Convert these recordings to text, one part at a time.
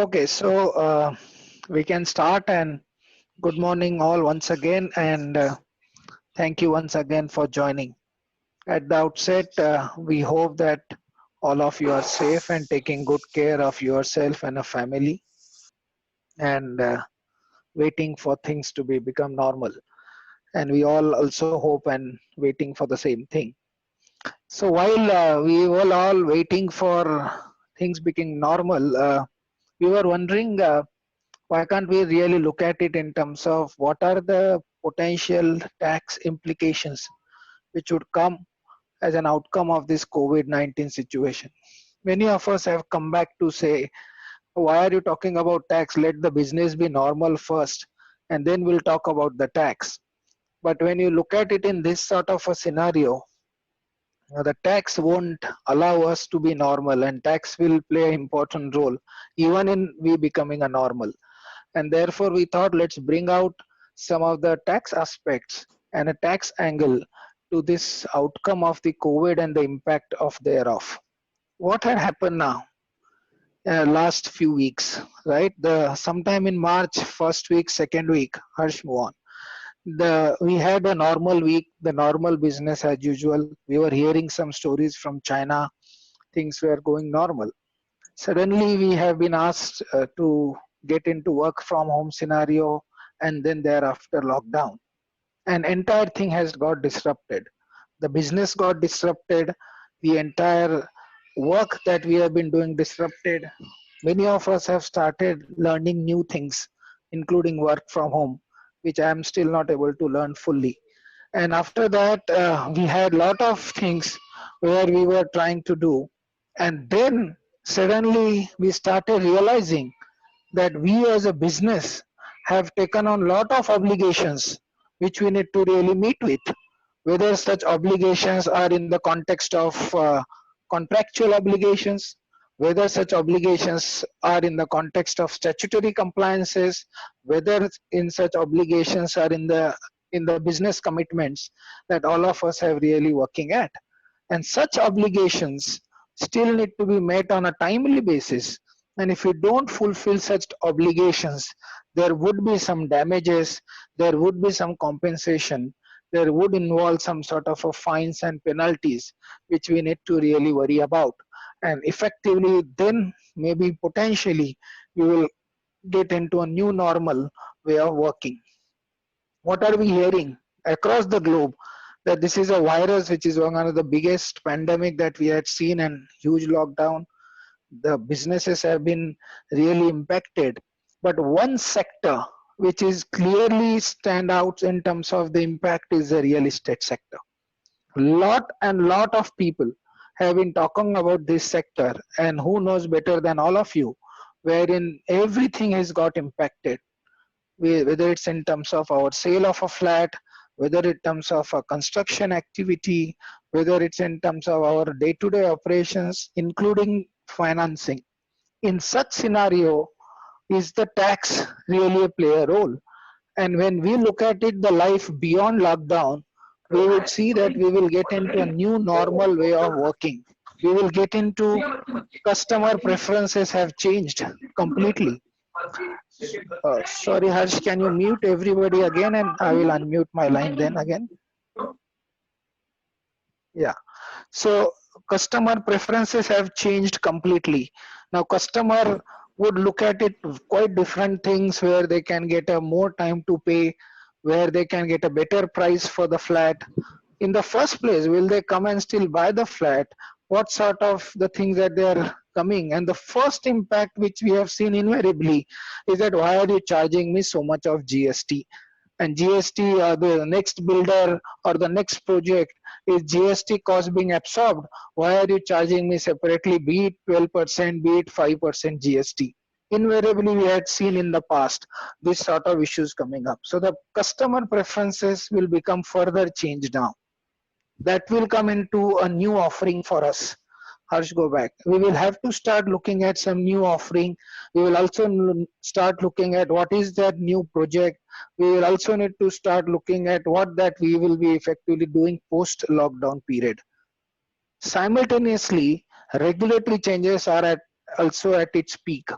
Okay, so we can start, and good morning all once again, and thank you once again for joining. At the outset, we hope that all of you are safe and taking good care of yourself and a family, and waiting for things to be become normal. And we all also hope and waiting for the same thing. So while we were all waiting for things becoming normal, we were wondering. Why can't we really look at it in terms of what are the potential tax implications which would come as an outcome of this COVID-19 situation? Many of us have come back to say, why are you talking about tax? Let the business be normal first, and then we'll talk about the tax. But when you look at it in this sort of a scenario, the tax won't allow us to be normal, and tax will play an important role even in we becoming a normal. And therefore we thought, let's bring out some of the tax aspects and a tax angle to this outcome of the COVID and the impact of thereof. What had happened now last few weeks, right? The sometime in March, first week, second week, Harsh, move on. We had a normal week, the normal business as usual. We were hearing some stories from China. Things were going normal. Suddenly we have been asked to get into work from home scenario, and then thereafter lockdown, and entire thing has got disrupted. The business got disrupted, the entire work that we have been doing disrupted. Many of us have started learning new things, including work from home, which I am still not able to learn fully. And after that, we had lot of things where we were trying to do, and then suddenly we started realizing that we as a business have taken on lot of obligations which we need to really meet with, whether such obligations are in the context of contractual obligations, whether such obligations are in the context of statutory compliances, whether in such obligations are in the business commitments that all of us have really working at. And such obligations still need to be met on a timely basis. And if we don't fulfill such obligations, there would be some damages, there would be some compensation, there would involve some sort of a fines and penalties, which we need to really worry about. And effectively, then maybe potentially we will get into a new normal way of working. What are we hearing across the globe? That this is a virus which is one of the biggest pandemic that we had seen, and huge lockdown. The businesses have been really impacted. But one sector which is clearly stand out in terms of the impact is the real estate sector. Lot of people have been talking about this sector, and who knows better than all of you, wherein everything has got impacted, whether it's in terms of our sale of a flat, whether in terms of a construction activity, whether it's in terms of our day-to-day operations, including financing. In such scenario, is the tax really play a role? And when we look at it, the life beyond lockdown, we would see that we will get into a new normal way of working. We will get into customer preferences have changed completely. Sorry, Harsh, can you mute everybody again, and I will unmute my line then again? Yeah. So customer preferences have changed completely. Now customer would look at it quite different things, where they can get a more time to pay, where they can get a better price for the flat. In the first place, will they come and still buy the flat? What sort of the things that they are coming? And the first impact which we have seen invariably is that, why are you charging me so much of GST? And GST, the next builder or the next project, is GST cost being absorbed? Why are you charging me separately, be it 12%, be it 5% GST? Invariably, we had seen in the past this sort of issues coming up. So the customer preferences will become further changed now. That will come into a new offering for us. Harsh, go back. We will have to start looking at some new offering. We will also start looking at what is that new project. We will also need to start looking at what that we will be effectively doing post lockdown period. Simultaneously, regulatory changes are at also at its peak.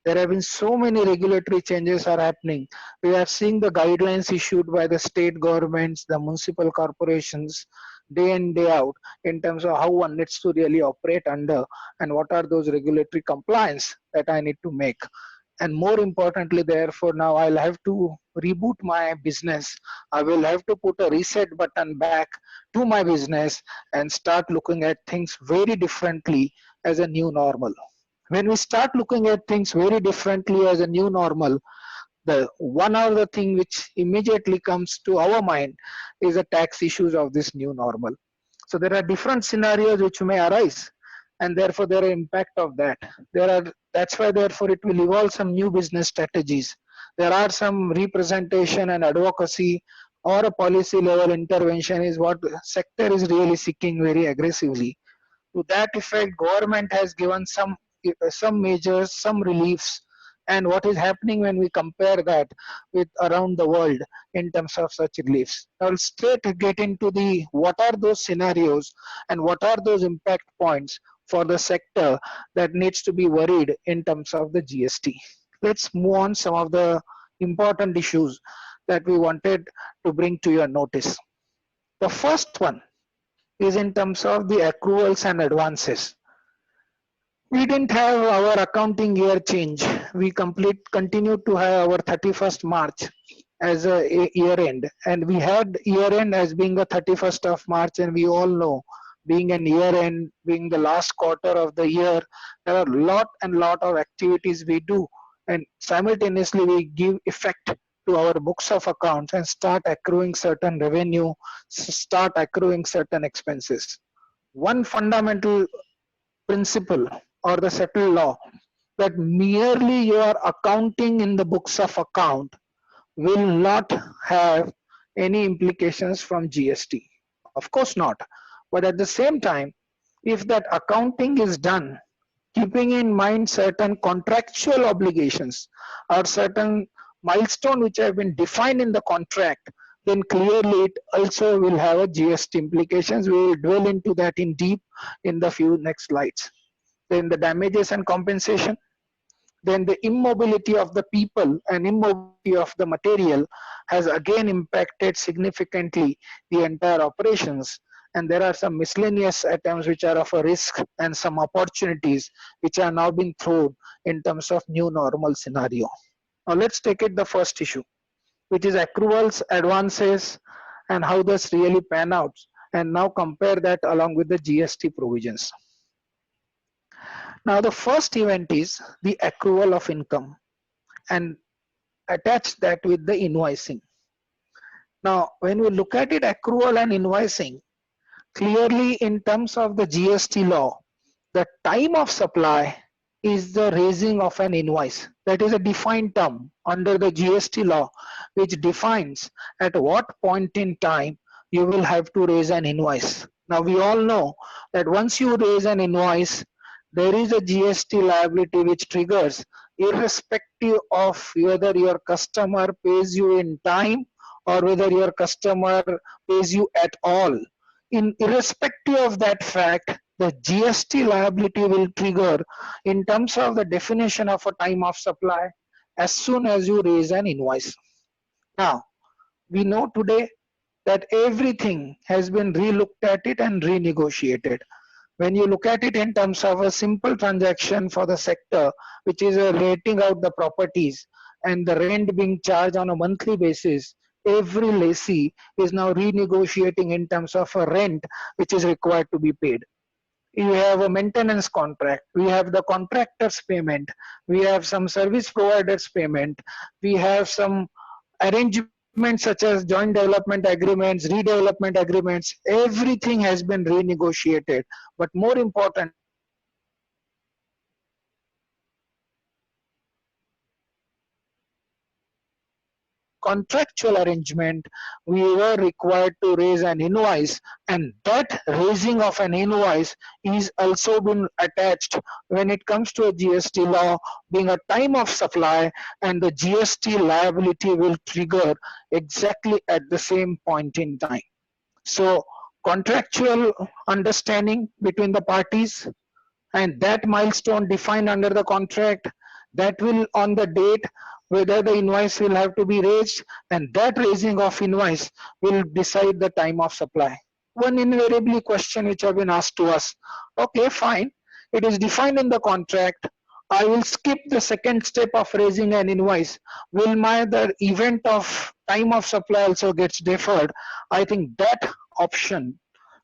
There have been so many regulatory changes are happening. We are seeing the guidelines issued by the state governments, the municipal corporations, day in, day out, in terms of how one needs to really operate under and what are those regulatory compliance that I need to make. And more importantly, therefore, now I'll have to reboot my business. I will have to put a reset button back to my business and start looking at things very differently as a new normal. When we start looking at things very differently as a new normal, the one other thing which immediately comes to our mind is the tax issues of this new normal. So there are different scenarios which may arise, and therefore there are impact of that. That's why therefore it will evolve some new business strategies. There are some representation and advocacy or a policy level intervention is what the sector is really seeking very aggressively. To that effect, government has given some measures, some reliefs, and what is happening when we compare that with around the world in terms of such reliefs. I'll straight get into the what are those scenarios and what are those impact points for the sector that needs to be worried in terms of the GST. Let's move on some of the important issues that we wanted to bring to your notice. The first one is in terms of the accruals and advances. We didn't have our accounting year change. We continued to have our 31st March as a year end, and we had year end as being the 31st of March, and we all know being an year end, being the last quarter of the year, there are lot of activities we do, and simultaneously we give effect to our books of accounts and start accruing certain revenue, start accruing certain expenses. One fundamental principle or the settled law that merely your accounting in the books of account will not have any implications from GST. Of course not. But at the same time, if that accounting is done keeping in mind certain contractual obligations or certain milestone which have been defined in the contract, then clearly it also will have a GST implications. We will dwell into that in deep in the few next slides. Then the damages and compensation, then the immobility of the people and immobility of the material has again impacted significantly the entire operations. And there are some miscellaneous items which are of a risk and some opportunities which are now being thrown in terms of new normal scenario. Now let's take it the first issue, which is accruals, advances, and how this really pan out, and now compare that along with the GST provisions. Now the first event is the accrual of income and attach that with the invoicing. Now when we look at it, accrual and invoicing, clearly in terms of the GST law, the time of supply is the raising of an invoice. That is a defined term under the GST law, which defines at what point in time you will have to raise an invoice. Now we all know that once you raise an invoice, there is a GST liability which triggers irrespective of whether your customer pays you in time or whether your customer pays you at all. Irrespective of that fact, the GST liability will trigger in terms of the definition of a time of supply as soon as you raise an invoice. Now, we know today that everything has been re-looked at it and renegotiated. When you look at it in terms of a simple transaction for the sector, which is renting out the properties and the rent being charged on a monthly basis, every lessee is now renegotiating in terms of a rent which is required to be paid. You have a maintenance contract, we have the contractor's payment, we have some service providers payment, we have some arrangements such as joint development agreements, redevelopment agreements. Everything has been renegotiated, but more important, contractual arrangement, we were required to raise an invoice, and that raising of an invoice is also been attached when it comes to a GST law being a time of supply, and the GST liability will trigger exactly at the same point in time. So contractual understanding between the parties and that milestone defined under the contract, that will on the date whether the invoice will have to be raised, and that raising of invoice will decide the time of supply. One invariably question which have been asked to us, okay fine, it is defined in the contract, I will skip the second step of raising an invoice, will my the event of time of supply also gets deferred? I think that option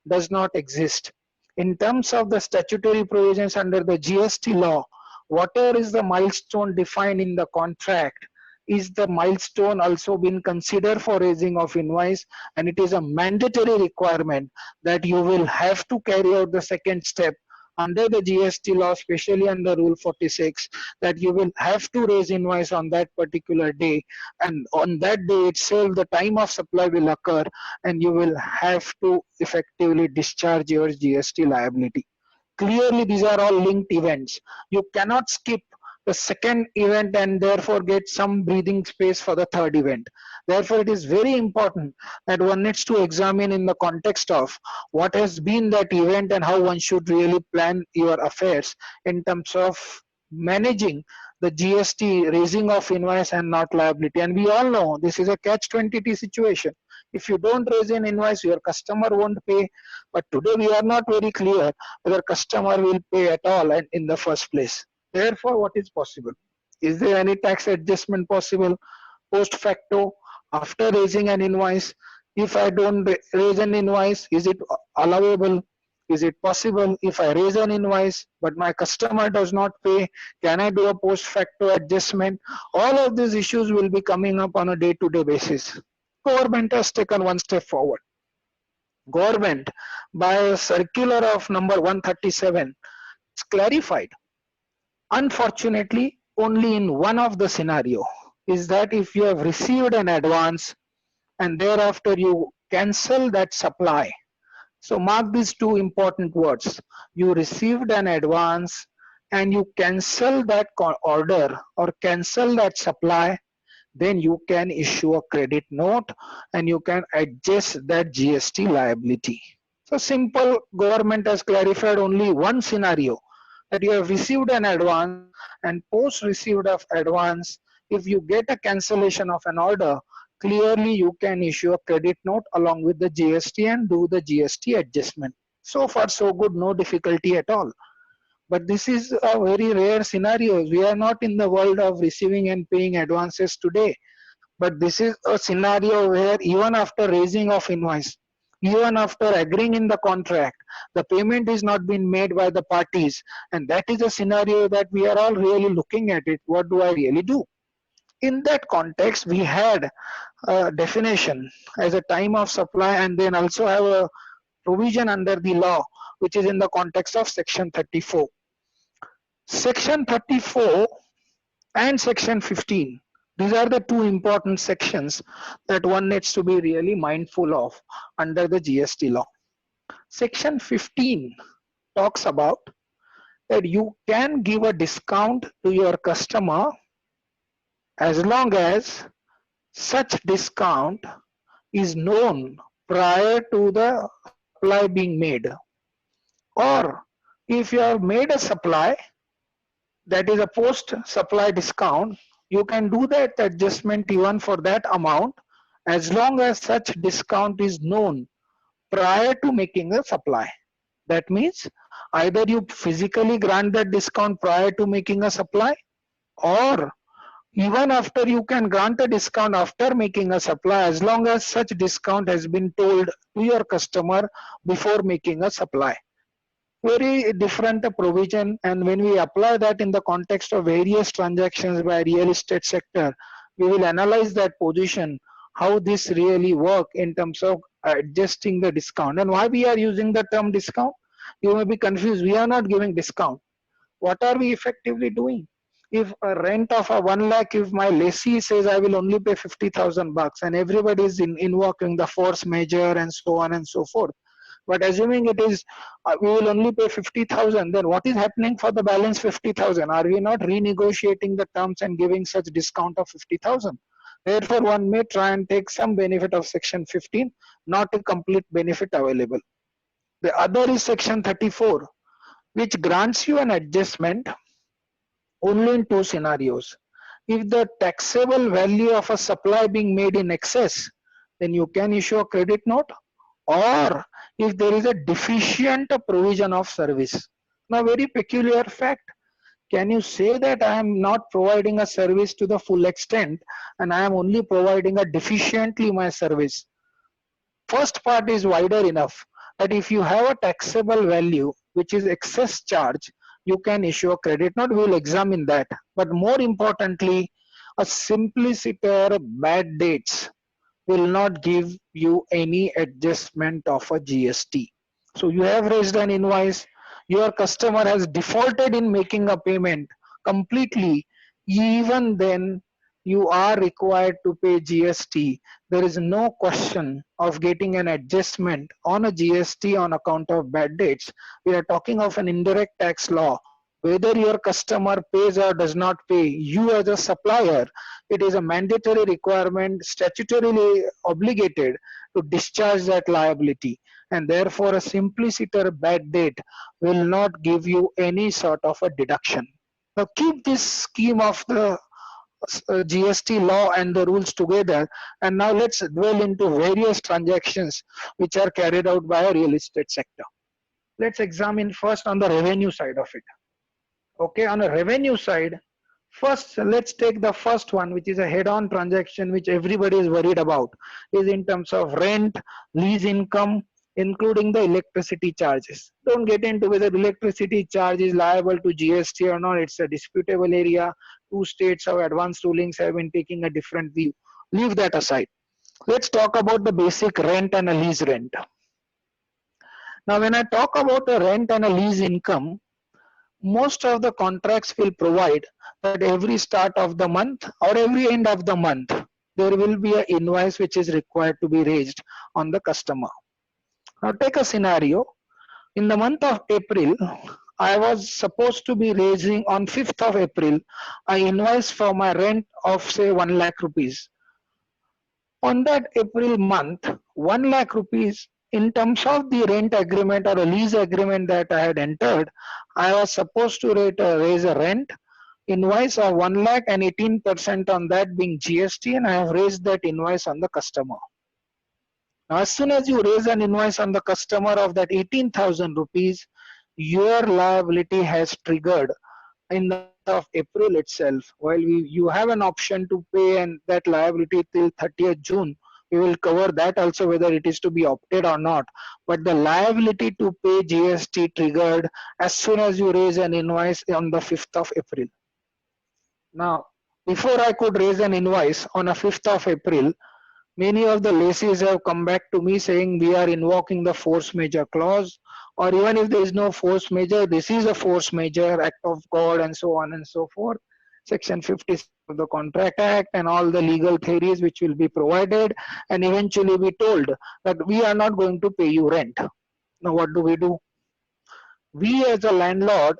does not exist. In terms of the statutory provisions under the GST law, whatever is the milestone defined in the contract, is the milestone also been considered for raising of invoice, and it is a mandatory requirement that you will have to carry out the second step under the GST law, especially under Rule 46, that you will have to raise invoice on that particular day, and on that day itself the time of supply will occur, and you will have to effectively discharge your GST liability. Clearly these are all linked events. You cannot skip the second event and therefore get some breathing space for the third event. Therefore it is very important that one needs to examine in the context of what has been that event and how one should really plan your affairs in terms of managing the GST raising of invoice and not liability. And we all know this is a catch-22 situation. If you don't raise an invoice, your customer won't pay. But today we are not very clear whether customer will pay at all and in the first place. Therefore, what is possible? Is there any tax adjustment possible post facto after raising an invoice? If I don't raise an invoice, is it allowable? Is it possible if I raise an invoice but my customer does not pay? Can I do a post facto adjustment? All of these issues will be coming up on a day-to-day basis. Government has taken one step forward. Government, by a circular of number 137, it's clarified. Unfortunately, only in one of the scenario is that if you have received an advance and thereafter you cancel that supply. So mark these two important words. You received an advance and you cancel that order or cancel that supply, then you can issue a credit note and you can adjust that GST liability. So simple, government has clarified only one scenario, that you have received an advance and post received of advance, if you get a cancellation of an order, clearly you can issue a credit note along with the GST and do the GST adjustment. So far so good, no difficulty at all. But this is a very rare scenario. We are not in the world of receiving and paying advances today. But this is a scenario where even after raising of invoice, even after agreeing in the contract, the payment is not being made by the parties. And that is a scenario that we are all really looking at it. What do I really do? In that context, we had a definition as a time of supply, and then also have a provision under the law, which is in the context of section 34. Section 34 and section 15. These are the two important sections that one needs to be really mindful of under the GST law. Section 15 talks about that you can give a discount to your customer as long as such discount is known prior to the supply being made. Or if you have made a supply, that is a post supply discount, you can do that adjustment even for that amount as long as such discount is known prior to making a supply. That means either you physically grant that discount prior to making a supply, or even after you can grant a discount after making a supply as long as such discount has been told to your customer before making a supply. Very different provision, and when we apply that in the context of various transactions by real estate sector, we will analyze that position, how this really work in terms of adjusting the discount. And why we are using the term discount? You may be confused. We are not giving discount. What are we effectively doing? If a rent of a 1 lakh, if my lessee says I will only pay 50,000 bucks, and everybody is invoking the force majeure and so on and so forth, but assuming it is we will only pay 50,000, then what is happening for the balance 50,000? Are we not renegotiating the terms and giving such discount of 50,000? Therefore, one may try and take some benefit of section 15, not a complete benefit available. The other is section 34, which grants you an adjustment only in two scenarios. If the taxable value of a supply being made in excess, then you can issue a credit note, or if there is a deficient provision of service. Now, very peculiar fact. Can you say that I am not providing a service to the full extent and I am only providing a deficiently my service? First part is wider enough that if you have a taxable value which is excess charge, you can issue a credit note. We will examine that. But more importantly, a simpliciter bad dates will not give you any adjustment of a GST. So you have raised an invoice, your customer has defaulted in making a payment completely, even then you are required to pay GST. There is no question of getting an adjustment on a GST on account of bad dates. We are talking of an indirect tax law. Whether your customer pays or does not pay, you as a supplier, it is a mandatory requirement, statutorily obligated to discharge that liability. And therefore, a simpliciter bad date will not give you any sort of a deduction. Now, keep this scheme of the GST law and the rules together, and now let's dwell into various transactions which are carried out by a real estate sector. Let's examine first on the revenue side of it. Okay, on a revenue side, first let's take the first one, which is a head-on transaction which everybody is worried about, is in terms of rent, lease income, including the electricity charges. Don't get into whether electricity charge is liable to GST or not. It's a disputable area. Two states of advanced rulings have been taking a different view. Leave that aside. Let's talk about the basic rent and a lease rent. Now, when I talk about a rent and a lease income, most of the contracts will provide that every start of the month or every end of the month, there will be an invoice which is required to be raised on the customer. Now take a scenario. In the month of April, I was supposed to be raising on 5th of April, I invoice for my rent of say 1 lakh rupees. On that April month, 1 lakh rupees in terms of the rent agreement or a lease agreement that I had entered, I was supposed to raise a rent invoice of 1 lakh and 18% on that being GST, and I have raised that invoice on the customer. Now, as soon as you raise an invoice on the customer of that 18,000 rupees, your liability has triggered in the month of April itself. While you have an option to pay and that liability till 30th June, we will cover that also, whether it is to be opted or not. But the liability to pay GST triggered as soon as you raise an invoice on the 5th of April. Now, before I could raise an invoice on a 5th of April, many of the lessees have come back to me saying we are invoking the force majeure clause, or even if there is no force majeure, this is a force majeure, act of God, and so on and so forth. Section 56 of the Contract Act and all the legal theories which will be provided, and eventually be told that we are not going to pay you rent. Now what do? We as a landlord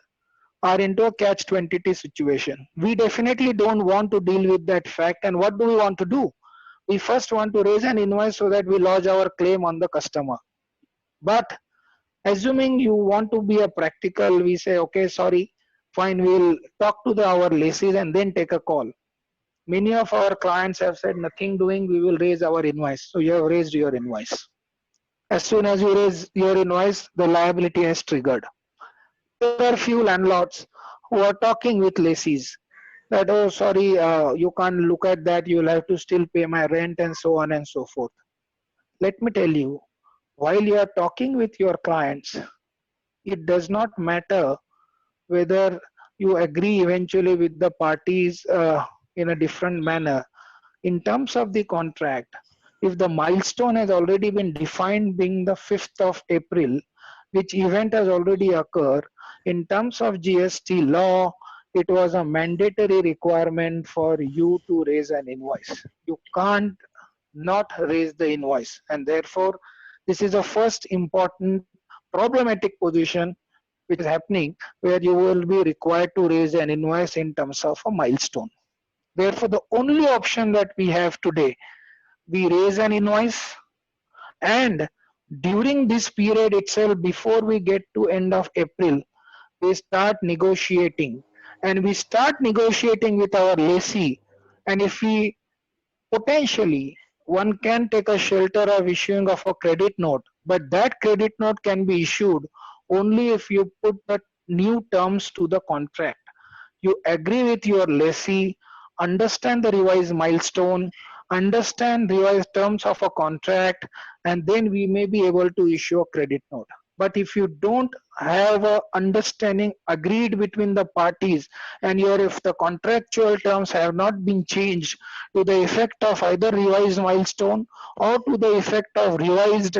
are into a catch-22 situation. We definitely don't want to deal with that fact, and what do we want to do? We first want to raise an invoice so that we lodge our claim on the customer. But assuming you want to be a practical, we say, okay, sorry, fine, we'll talk to our lessees and then take a call. Many of our clients have said nothing doing, we will raise our invoice. So you have raised your invoice. As soon as you raise your invoice, the liability has triggered. There are few landlords who are talking with lessees that, oh, sorry, you can't look at that, you'll have to still pay my rent and so on and so forth. Let me tell you, while you are talking with your clients, it does not matter whether you agree eventually with the parties in a different manner. In terms of the contract, if the milestone has already been defined being the 5th of April, which event has already occurred, in terms of GST law, it was a mandatory requirement for you to raise an invoice. You can't not raise the invoice, and therefore this is a first important problematic position which is happening, where you will be required to raise an invoice in terms of a milestone. Therefore, the only option that we have today, we raise an invoice, and during this period itself, before we get to end of April, we start negotiating and we start negotiating with our lessee, and if we potentially, one can take a shelter of issuing of a credit note, but that credit note can be issued only if you put the new terms to the contract. You agree with your lessee, understand the revised milestone, understand revised terms of a contract, and then we may be able to issue a credit note. But if you don't have a understanding agreed between the parties, and your if the contractual terms have not been changed to the effect of either revised milestone or to the effect of revised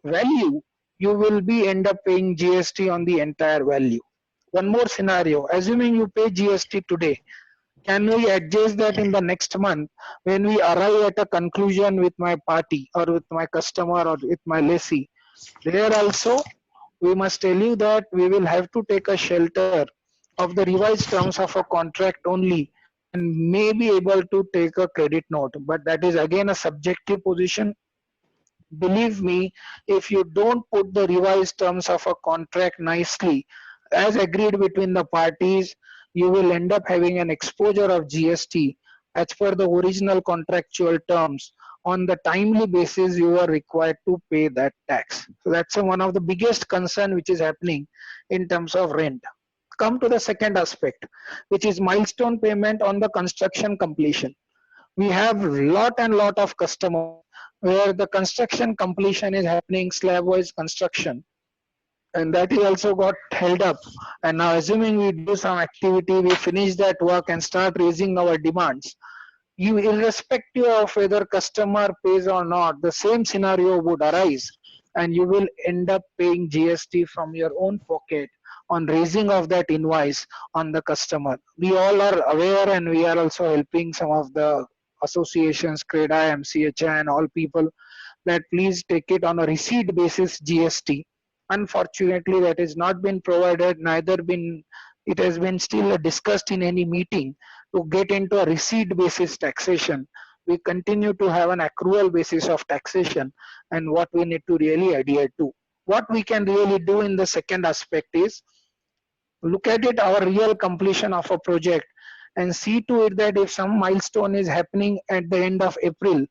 value, you will be end up paying GST on the entire value. One more scenario, assuming you pay GST today, can we adjust that in the next month when we arrive at a conclusion with my party or with my customer or with my lessee? There also, we must tell you that we will have to take a shelter of the revised terms of a contract only and may be able to take a credit note. But that is again a subjective position. Believe me, if you don't put the revised terms of a contract nicely, as agreed between the parties, you will end up having an exposure of GST as per the original contractual terms. On the timely basis, you are required to pay that tax. So that's one of the biggest concern which is happening in terms of rent. Come to the second aspect, which is milestone payment on the construction completion. We have lot and lot of customers where the construction completion is happening slab wise construction, and that is also got held up, and now assuming we do some activity, we finish that work and start raising our demands, you irrespective of whether customer pays or not, the same scenario would arise, and you will end up paying GST from your own pocket on raising of that invoice on the customer. We all are aware, and we are also helping some of the associations, CREDA, MCHI, and all people, that please take it on a receipt basis GST. Unfortunately, that has not been provided, neither been, it has been still discussed in any meeting to get into a receipt basis taxation. We continue to have an accrual basis of taxation, and what we need to really adhere to. What we can really do in the second aspect is look at it our real completion of a project and see to it that if some milestone is happening at the end of April,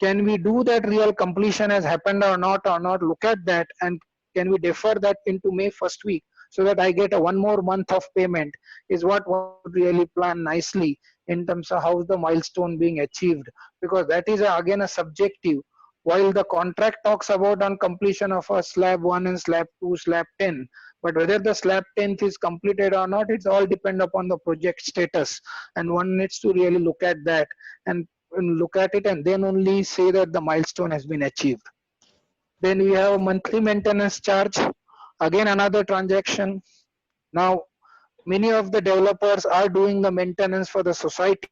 can we do that real completion has happened or not, look at that, and can we defer that into May first week so that I get a one more month of payment, is what one should really plan nicely in terms of how the milestone being achieved, because that is again a subjective. While the contract talks about on completion of a slab 1 and slab 2, slab 10, but whether the slab 10th is completed or not, it's all depend upon the project status, and one needs to really look at that and look at it and then only say that the milestone has been achieved. Then we have a monthly maintenance charge, again another transaction. Now many of the developers are doing the maintenance for the society,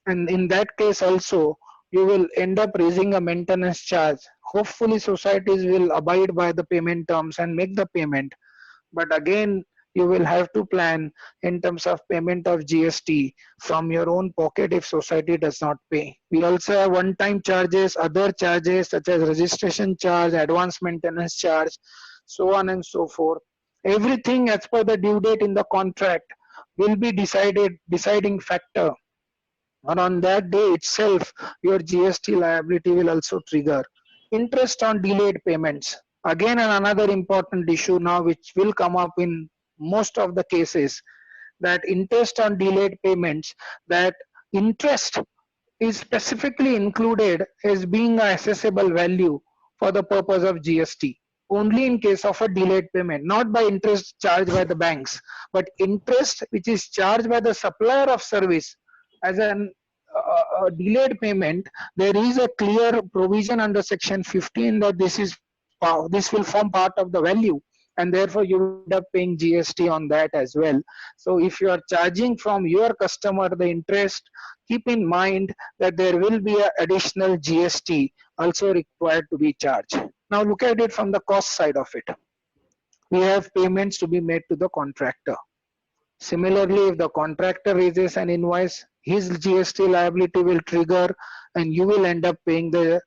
and in that case also you will end up raising a maintenance charge. Hopefully societies will abide by the payment terms and make the payment, but again you will have to plan in terms of payment of GST from your own pocket if society does not pay. We also have one-time charges, other charges such as registration charge, advance maintenance charge, so on and so forth. Everything as per the due date in the contract will be deciding factor, and on that day itself your GST liability will also trigger. Interest on delayed payments, again another important issue now which will come up in most of the cases, that interest on delayed payments, that interest is specifically included as being an assessable value for the purpose of GST only in case of a delayed payment, not by interest charged by the banks, but interest which is charged by the supplier of service as an delayed payment. There is a clear provision under section 15 that this will form part of the value, and therefore you will end up paying GST on that as well. So if you are charging from your customer the interest, keep in mind that there will be an additional GST also required to be charged. Now look at it from the cost side of it. We have payments to be made to the contractor. Similarly, if the contractor raises an invoice, his GST liability will trigger, and you will end up paying the,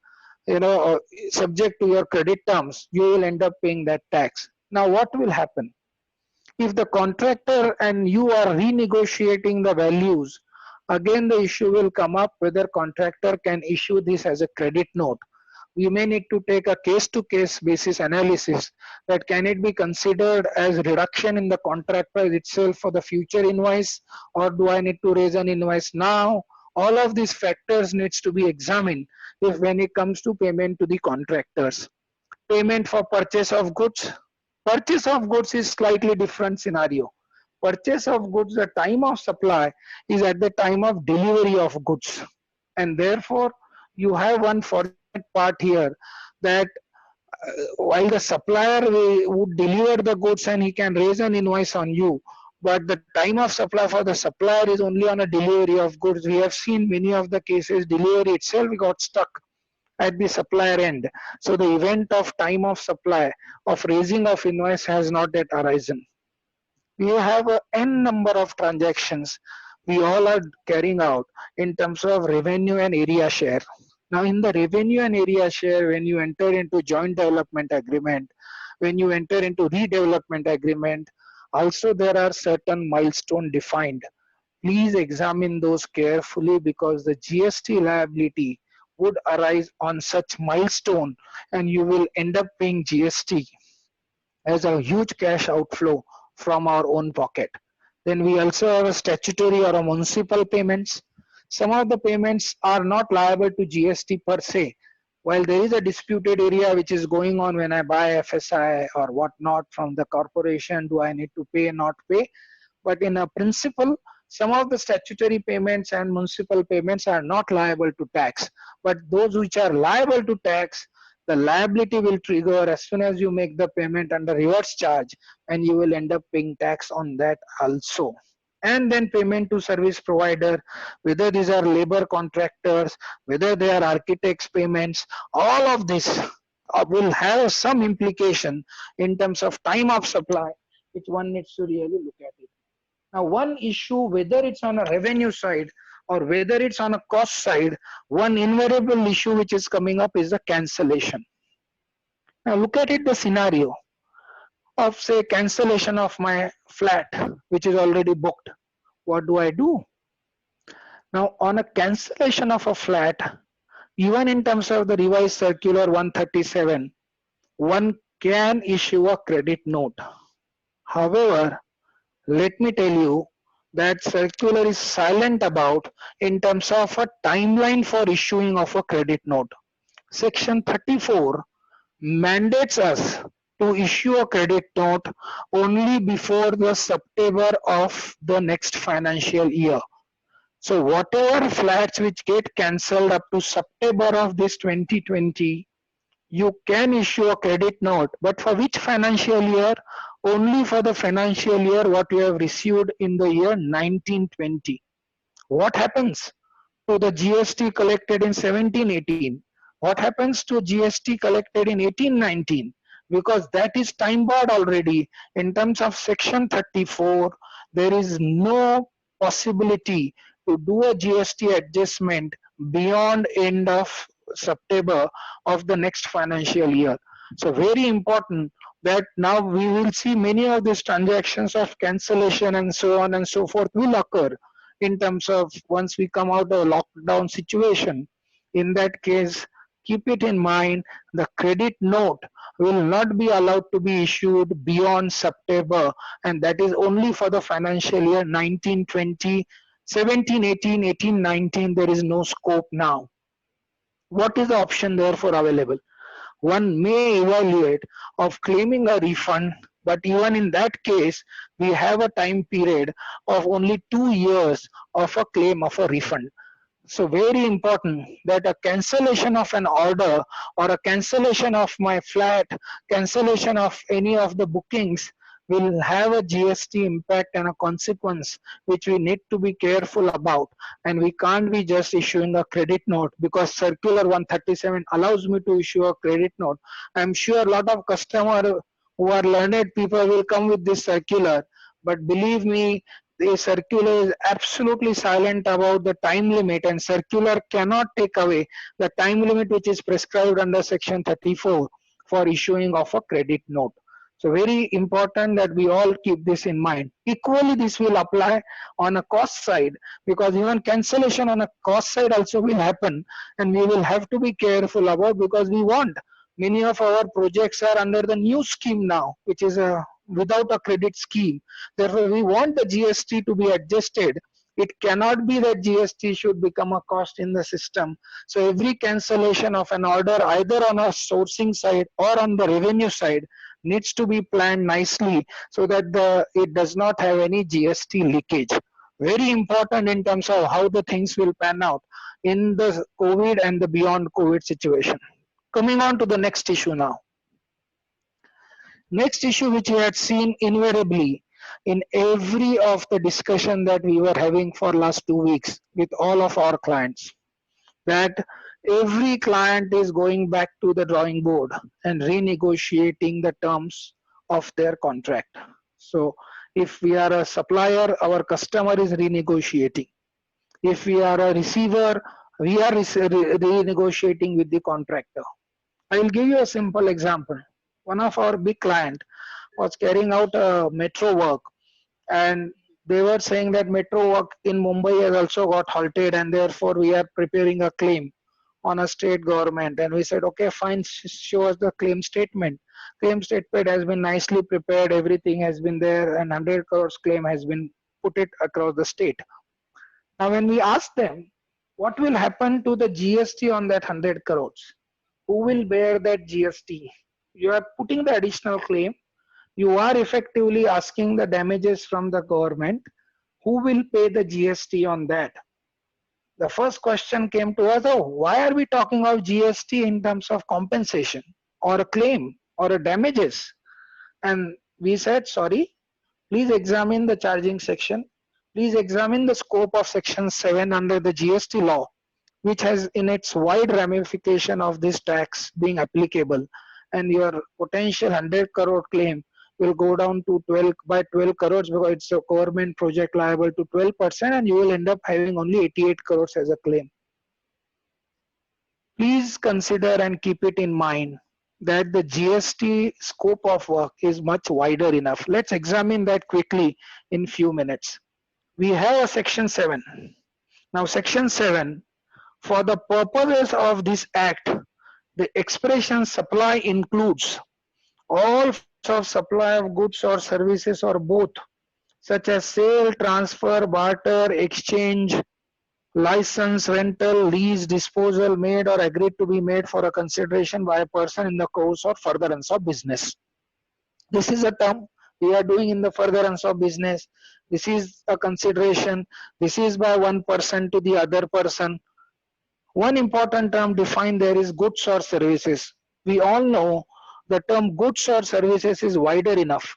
subject to your credit terms, you will end up paying that tax. Now what will happen? If the contractor and you are renegotiating the values, again the issue will come up whether contractor can issue this as a credit note. We may need to take a case-to-case basis analysis that can it be considered as reduction in the contract price itself for the future invoice, or do I need to raise an invoice now? All of these factors needs to be examined if when it comes to payment to the contractors. Payment for purchase of goods. Purchase of goods is slightly different scenario. Purchase of goods, the time of supply is at the time of delivery of goods, and therefore you have one fortunate part here that while the supplier would deliver the goods and he can raise an invoice on you, but the time of supply for the supplier is only on a delivery of goods. We have seen many of the cases delivery itself got stuck at the supplier end. So the event of time of supply of raising of invoice has not yet arisen. We have a n number of transactions we all are carrying out in terms of revenue and area share. Now in the revenue and area share, when you enter into joint development agreement, when you enter into redevelopment agreement, also there are certain milestone defined. Please examine those carefully because the GST liability would arise on such milestone and you will end up paying GST as a huge cash outflow from our own pocket. Then we also have a statutory or a municipal payments. Some of the payments are not liable to GST per se. While there is a disputed area which is going on when I buy FSI or whatnot from the corporation, do I need to pay, not pay? But in a principle, some of the statutory payments and municipal payments are not liable to tax. But those which are liable to tax, the liability will trigger as soon as you make the payment under reverse charge, and you will end up paying tax on that also. And then payment to service provider, whether these are labor contractors, whether they are architects payments, all of this will have some implication in terms of time of supply, which one needs to really look at it. Now, one issue, whether it's on a revenue side or whether it's on a cost side, one invariable issue which is coming up is the cancellation. Now, look at it, the scenario of say cancellation of my flat, which is already booked. What do I do? Now, on a cancellation of a flat, even in terms of the revised circular 137, one can issue a credit note. However, let me tell you that circular is silent about in terms of a timeline for issuing of a credit note. Section 34 mandates us to issue a credit note only before the September of the next financial year. So whatever flats which get cancelled up to September of this 2020, you can issue a credit note, but for which financial year? Only for the financial year what you have received in the year 1920. What happens to the GST collected in 1718? What happens to GST collected in 1819? Because that is time barred already. In terms of section 34, there is no possibility to do a GST adjustment beyond end of September of the next financial year. So very important that now we will see many of these transactions of cancellation and so on and so forth will occur in terms of once we come out of a lockdown situation. In that case, keep it in mind, the credit note will not be allowed to be issued beyond September, and that is only for the financial year 1920, 1718, 1819. There is no scope now. What is the option therefore available? One may evaluate of claiming a refund, but even in that case, we have a time period of only 2 years of a claim of a refund. So very important that a cancellation of an order or a cancellation of my flat, cancellation of any of the bookings will have a GST impact and a consequence which we need to be careful about, and we can't be just issuing a credit note because circular 137 allows me to issue a credit note. I'm sure a lot of customers who are learned people will come with this circular, but believe me, the circular is absolutely silent about the time limit, and circular cannot take away the time limit which is prescribed under section 34 for issuing of a credit note. So very important that we all keep this in mind. Equally, this will apply on a cost side, because even cancellation on a cost side also will happen, and we will have to be careful about, because we want many of our projects are under the new scheme now, which is a without a credit scheme. Therefore, we want the GST to be adjusted. It cannot be that GST should become a cost in the system. So every cancellation of an order, either on a sourcing side or on the revenue side, needs to be planned nicely so that it does not have any GST leakage. Very important in terms of how the things will pan out in the COVID and the beyond COVID situation. Coming on to the next issue now. Next issue which we had seen invariably in every of the discussion that we were having for last 2 weeks with all of our clients, that every client is going back to the drawing board and renegotiating the terms of their contract. So if we are a supplier, our customer is renegotiating. If we are a receiver, we are renegotiating with the contractor. I will give you a simple example. One of our big client was carrying out a metro work, and they were saying that metro work in Mumbai has also got halted, and therefore we are preparing a claim on a state government. And we said, okay, fine, show us the claim statement. Claim statement has been nicely prepared, everything has been there, and 100 crores claim has been put it across the state. Now when we ask them, what will happen to the GST on that 100 crores? Who will bear that GST? You are putting the additional claim. You are effectively asking the damages from the government. Who will pay the GST on that? The first question came to us, oh, why are we talking of GST in terms of compensation or a claim or a damages? And we said, sorry, please examine the charging section. Please examine the scope of section 7 under the GST law, which has in its wide ramification of this tax being applicable, and your potential 100 crore claim will go down to 12 crores because it's a government project liable to 12%, and you will end up having only 88 crores as a claim. Please consider and keep it in mind that the GST scope of work is much wider enough. Let's examine that quickly in few minutes. We have a section 7. Now section 7, for the purposes of this act, the expression supply includes all forms of supply of goods or services or both, such as sale, transfer, barter, exchange, license, rental, lease, disposal made or agreed to be made for a consideration by a person in the course or furtherance of business. This is a term we are doing in the furtherance of business. This is a consideration. This is by one person to the other person. One important term defined there is goods or services. We all know the term goods or services is wider enough.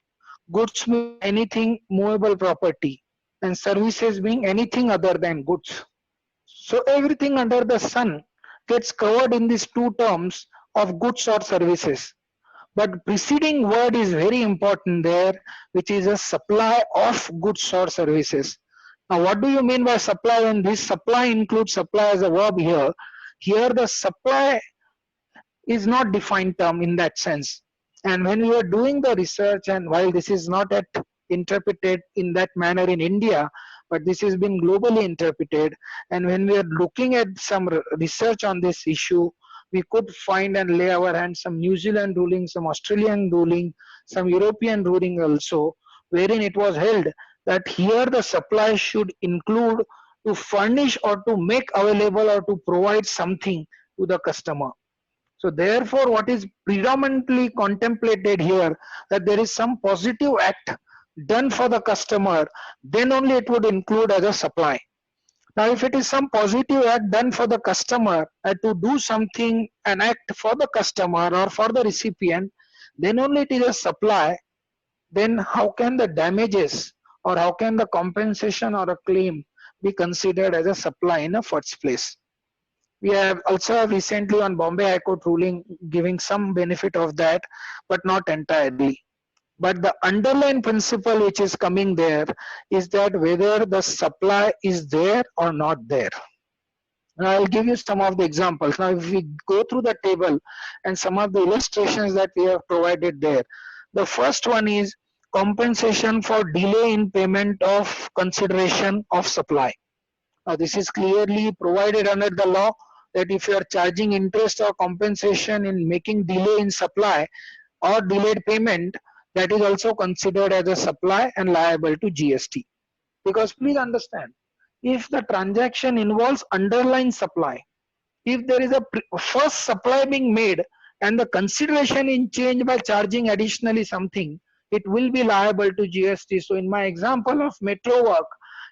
Goods mean anything movable property, and services being anything other than goods. So everything under the sun gets covered in these two terms of goods or services. But preceding word is very important there, which is a supply of goods or services. Now, what do you mean by supply when this supply includes supply as a verb here? Here the supply is not defined term in that sense. And when we are doing the research, and while this is not yet interpreted in that manner in India, but this has been globally interpreted, and when we are looking at some research on this issue, we could find and lay our hands some New Zealand ruling, some Australian ruling, some European ruling also, wherein it was held that here the supply should include to furnish or to make available or to provide something to the customer. So therefore, what is predominantly contemplated here, that there is some positive act done for the customer, then only it would include as a supply. Now, if it is some positive act done for the customer to do something, an act for the customer or for the recipient, then only it is a supply. Then how can the damages or how can the compensation or a claim be considered as a supply in the first place? We have also recently on Bombay High Court ruling giving some benefit of that, but not entirely. But the underlying principle which is coming there is that whether the supply is there or not there. Now I'll give you some of the examples. Now if we go through the table and some of the illustrations that we have provided there, The first one is compensation for delay in payment of consideration of supply. This is clearly provided under the law that if you are charging interest or compensation in making delay in supply or delayed payment, that is also considered as a supply and liable to GST. Because please understand, if the transaction involves underlying supply, if there is a first supply being made and the consideration in change by charging additionally something, it will be liable to GST. So in my example of metro work,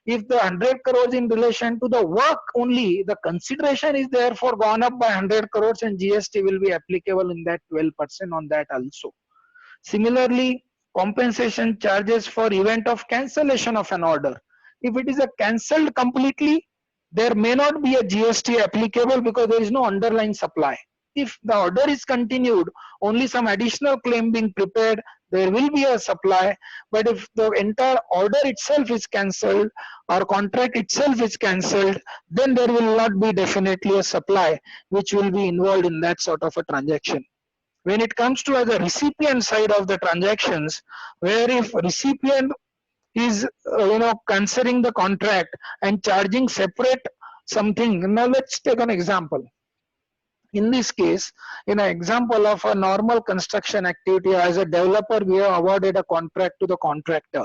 if the 100 crores in relation to the work only, the consideration is therefore gone up by 100 crores and GST will be applicable in that 12% on that also. Similarly, compensation charges for event of cancellation of an order. If it is a cancelled completely, there may not be a GST applicable because there is no underlying supply. If the order is continued, only some additional claim being prepared, there will be a supply. But if the entire order itself is cancelled or contract itself is cancelled, then there will not be definitely a supply which will be involved in that sort of a transaction. When it comes to the recipient side of the transactions, where if recipient is considering the contract and charging separate something. Now let's take an example. In this case, in an example of a normal construction activity, as a developer we have awarded a contract to the contractor.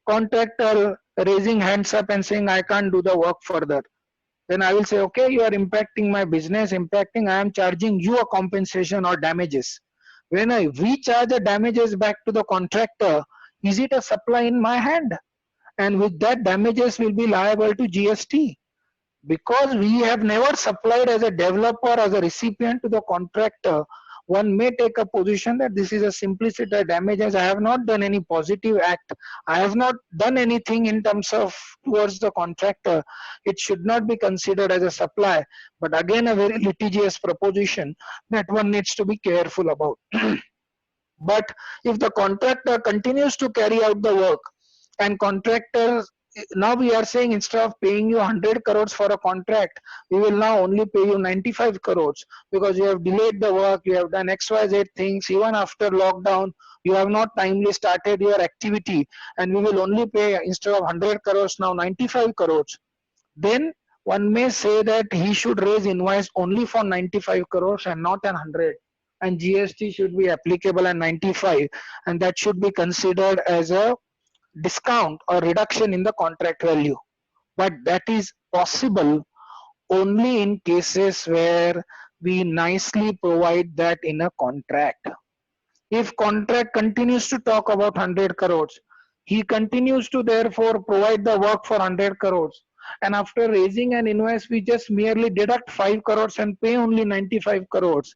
Contractor raising hands up and saying I can't do the work further. Then I will say, okay, you are impacting my business, I am charging you a compensation or damages. When I recharge the damages back to the contractor, is it a supply in my hand? And with that, damages will be liable to GST. Because we have never supplied as a developer, as a recipient to the contractor, one may take a position that this is a simplicity damages. I have not done any positive act. I have not done anything in terms of towards the contractor. It should not be considered as a supply. But again, a very litigious proposition that one needs to be careful about. But if the contractor continues to carry out the work and contractor, now we are saying instead of paying you 100 crores for a contract, we will now only pay you 95 crores because you have delayed the work, you have done XYZ things, even after lockdown, you have not timely started your activity, and we will only pay instead of 100 crores now 95 crores. Then one may say that he should raise invoice only for 95 crores and not an 100. And GST should be applicable at 95, and that should be considered as a discount or reduction in the contract value. But that is possible only in cases where we nicely provide that in a contract. If contract continues to talk about 100 crores, he continues to therefore provide the work for 100 crores, and after raising an invoice we just merely deduct 5 crores and pay only 95 crores,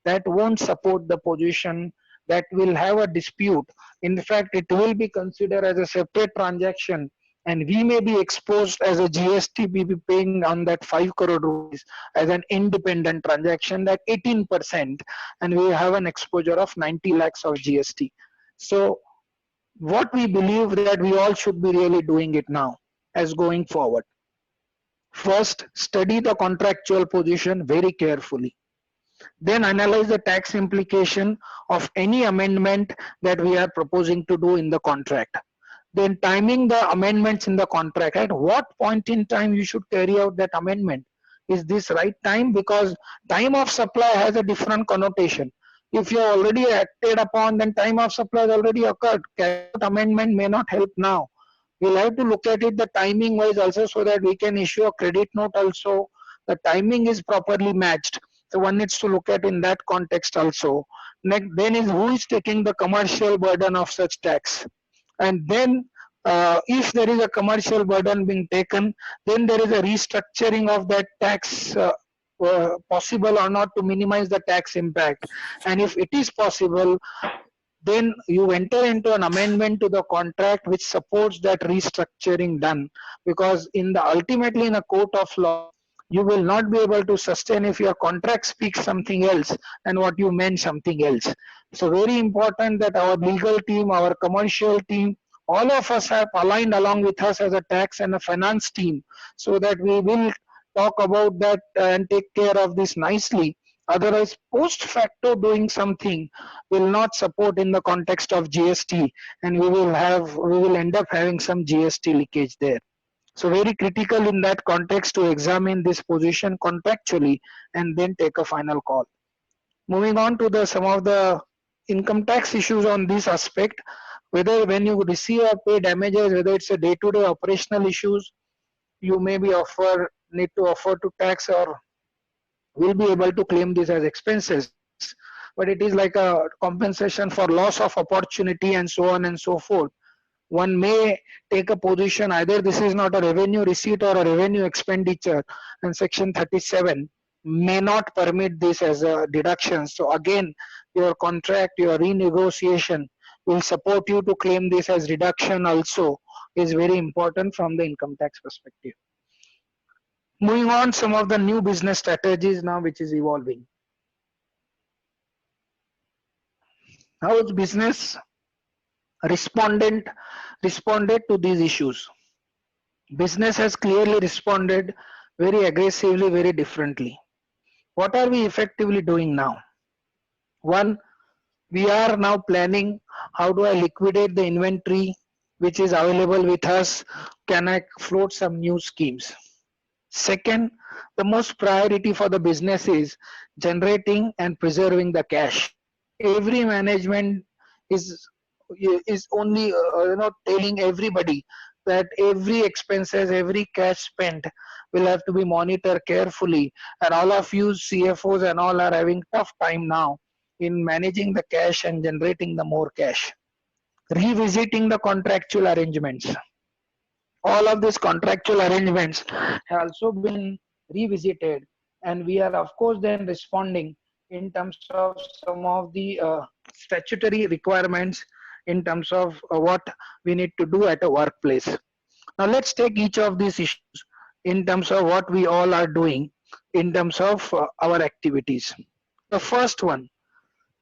that won't support the position, that will have a dispute. In fact, it will be considered as a separate transaction, and we may be exposed as a GST, we be paying on that 5 crore rupees as an independent transaction, that 18%, and we have an exposure of 90 lakhs of GST. So what we believe that we all should be really doing it now as going forward. First, study the contractual position very carefully. Then analyze the tax implication of any amendment that we are proposing to do in the contract. Then timing the amendments in the contract. At what point in time you should carry out that amendment? Is this right time? Because time of supply has a different connotation. If you have already acted upon, then time of supply has already occurred. Amendment may not help now. We'll have to look at it the timing wise also, so that we can issue a credit note also. The timing is properly matched. So one needs to look at in that context also. Next, then is who is taking the commercial burden of such tax. And then if there is a commercial burden being taken, then there is a restructuring of that tax possible or not to minimize the tax impact. And if it is possible, then you enter into an amendment to the contract which supports that restructuring done. Because in the ultimately in a court of law, you will not be able to sustain if your contract speaks something else and what you meant something else. So very important that our legal team, our commercial team, all of us have aligned along with us as a tax and a finance team, so that we will talk about that and take care of this nicely, Otherwise, post facto doing something will not support in the context of GST, and we will end up having some GST leakage there. So very critical in that context to examine this position contractually and then take a final call. Moving on to the some of the income tax issues on this aspect, whether when you receive or pay damages, whether it's a day-to-day operational issues, you may be need to offer to tax or will be able to claim this as expenses, but it is like a compensation for loss of opportunity and so on and so forth. One may take a position either this is not a revenue receipt or a revenue expenditure, and section 37 may not permit this as a deduction. So again, your contract, your renegotiation will support you to claim this as deduction also, is very important from the income tax perspective. Moving on, some of the new business strategies now which is evolving. How is business responded to these issues? Business has clearly responded very aggressively, very differently. What are we effectively doing now? One, we are now planning how do I liquidate the inventory which is available with us? Can I float some new schemes? Second, the most priority for the business is generating and preserving the cash. Every management is only telling everybody that every expenses, every cash spent will have to be monitored carefully, and all of you CFOs and all are having tough time now in managing the cash and generating the more cash. Revisiting the contractual arrangements. All of these contractual arrangements have also been revisited, and we are of course then responding in terms of some of the statutory requirements in terms of what we need to do at a workplace. Now let's take each of these issues in terms of what we all are doing in terms of our activities. The first one,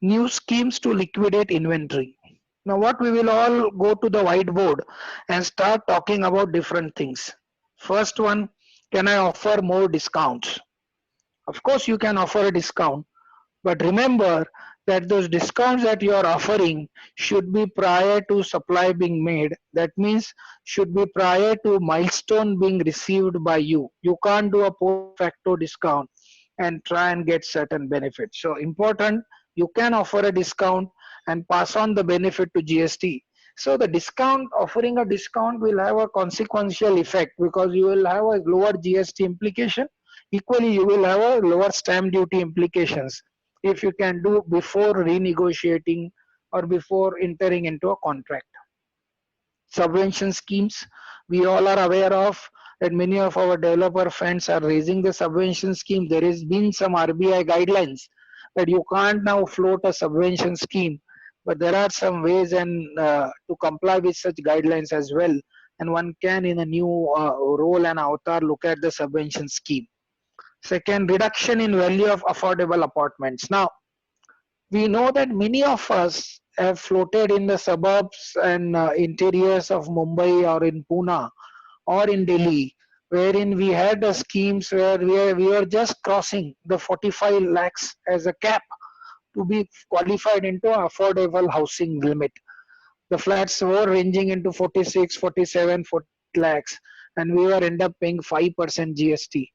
new schemes to liquidate inventory. Now what we will all go to the whiteboard and start talking about different things. First one, can I offer more discounts? Of course you can offer a discount, but remember that those discounts that you are offering should be prior to supply being made. That means should be prior to milestone being received by you. You can't do a post facto discount and try and get certain benefits. So important, you can offer a discount and pass on the benefit to GST. So the discount, offering a discount will have a consequential effect because you will have a lower GST implication. Equally, you will have a lower stamp duty implications if you can do before renegotiating or before entering into a contract. Subvention schemes, we all are aware of that many of our developer friends are raising the subvention scheme. There has been some RBI guidelines that you can't now float a subvention scheme, but there are some ways and to comply with such guidelines as well, and one can in a new role and avatar look at the subvention scheme. Second, reduction in value of affordable apartments. Now we know that many of us have floated in the suburbs and interiors of Mumbai or in Pune or in Delhi, wherein we had schemes where we were just crossing the 45 lakhs as a cap to be qualified into affordable housing limit. The flats were ranging into 46, 47, 48 lakhs, and we were end up paying 5% GST.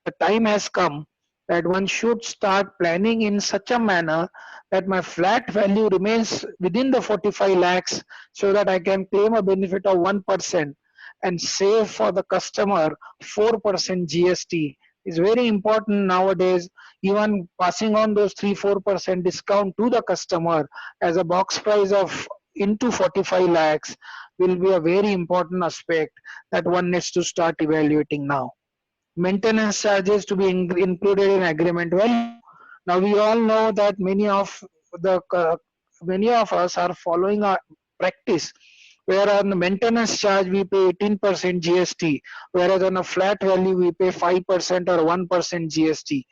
The time has come that one should start planning in such a manner that my flat value remains within the 45 lakhs so that I can claim a benefit of 1% and save for the customer 4% GST is very important nowadays. Even passing on those 3-4% discount to the customer as a box price of into 45 lakhs will be a very important aspect that one needs to start evaluating now. Maintenance charges to be included in agreement value. Now we all know that many of us are following a practice where on the maintenance charge we pay 18% GST, whereas on a flat value we pay 5% or 1% GST.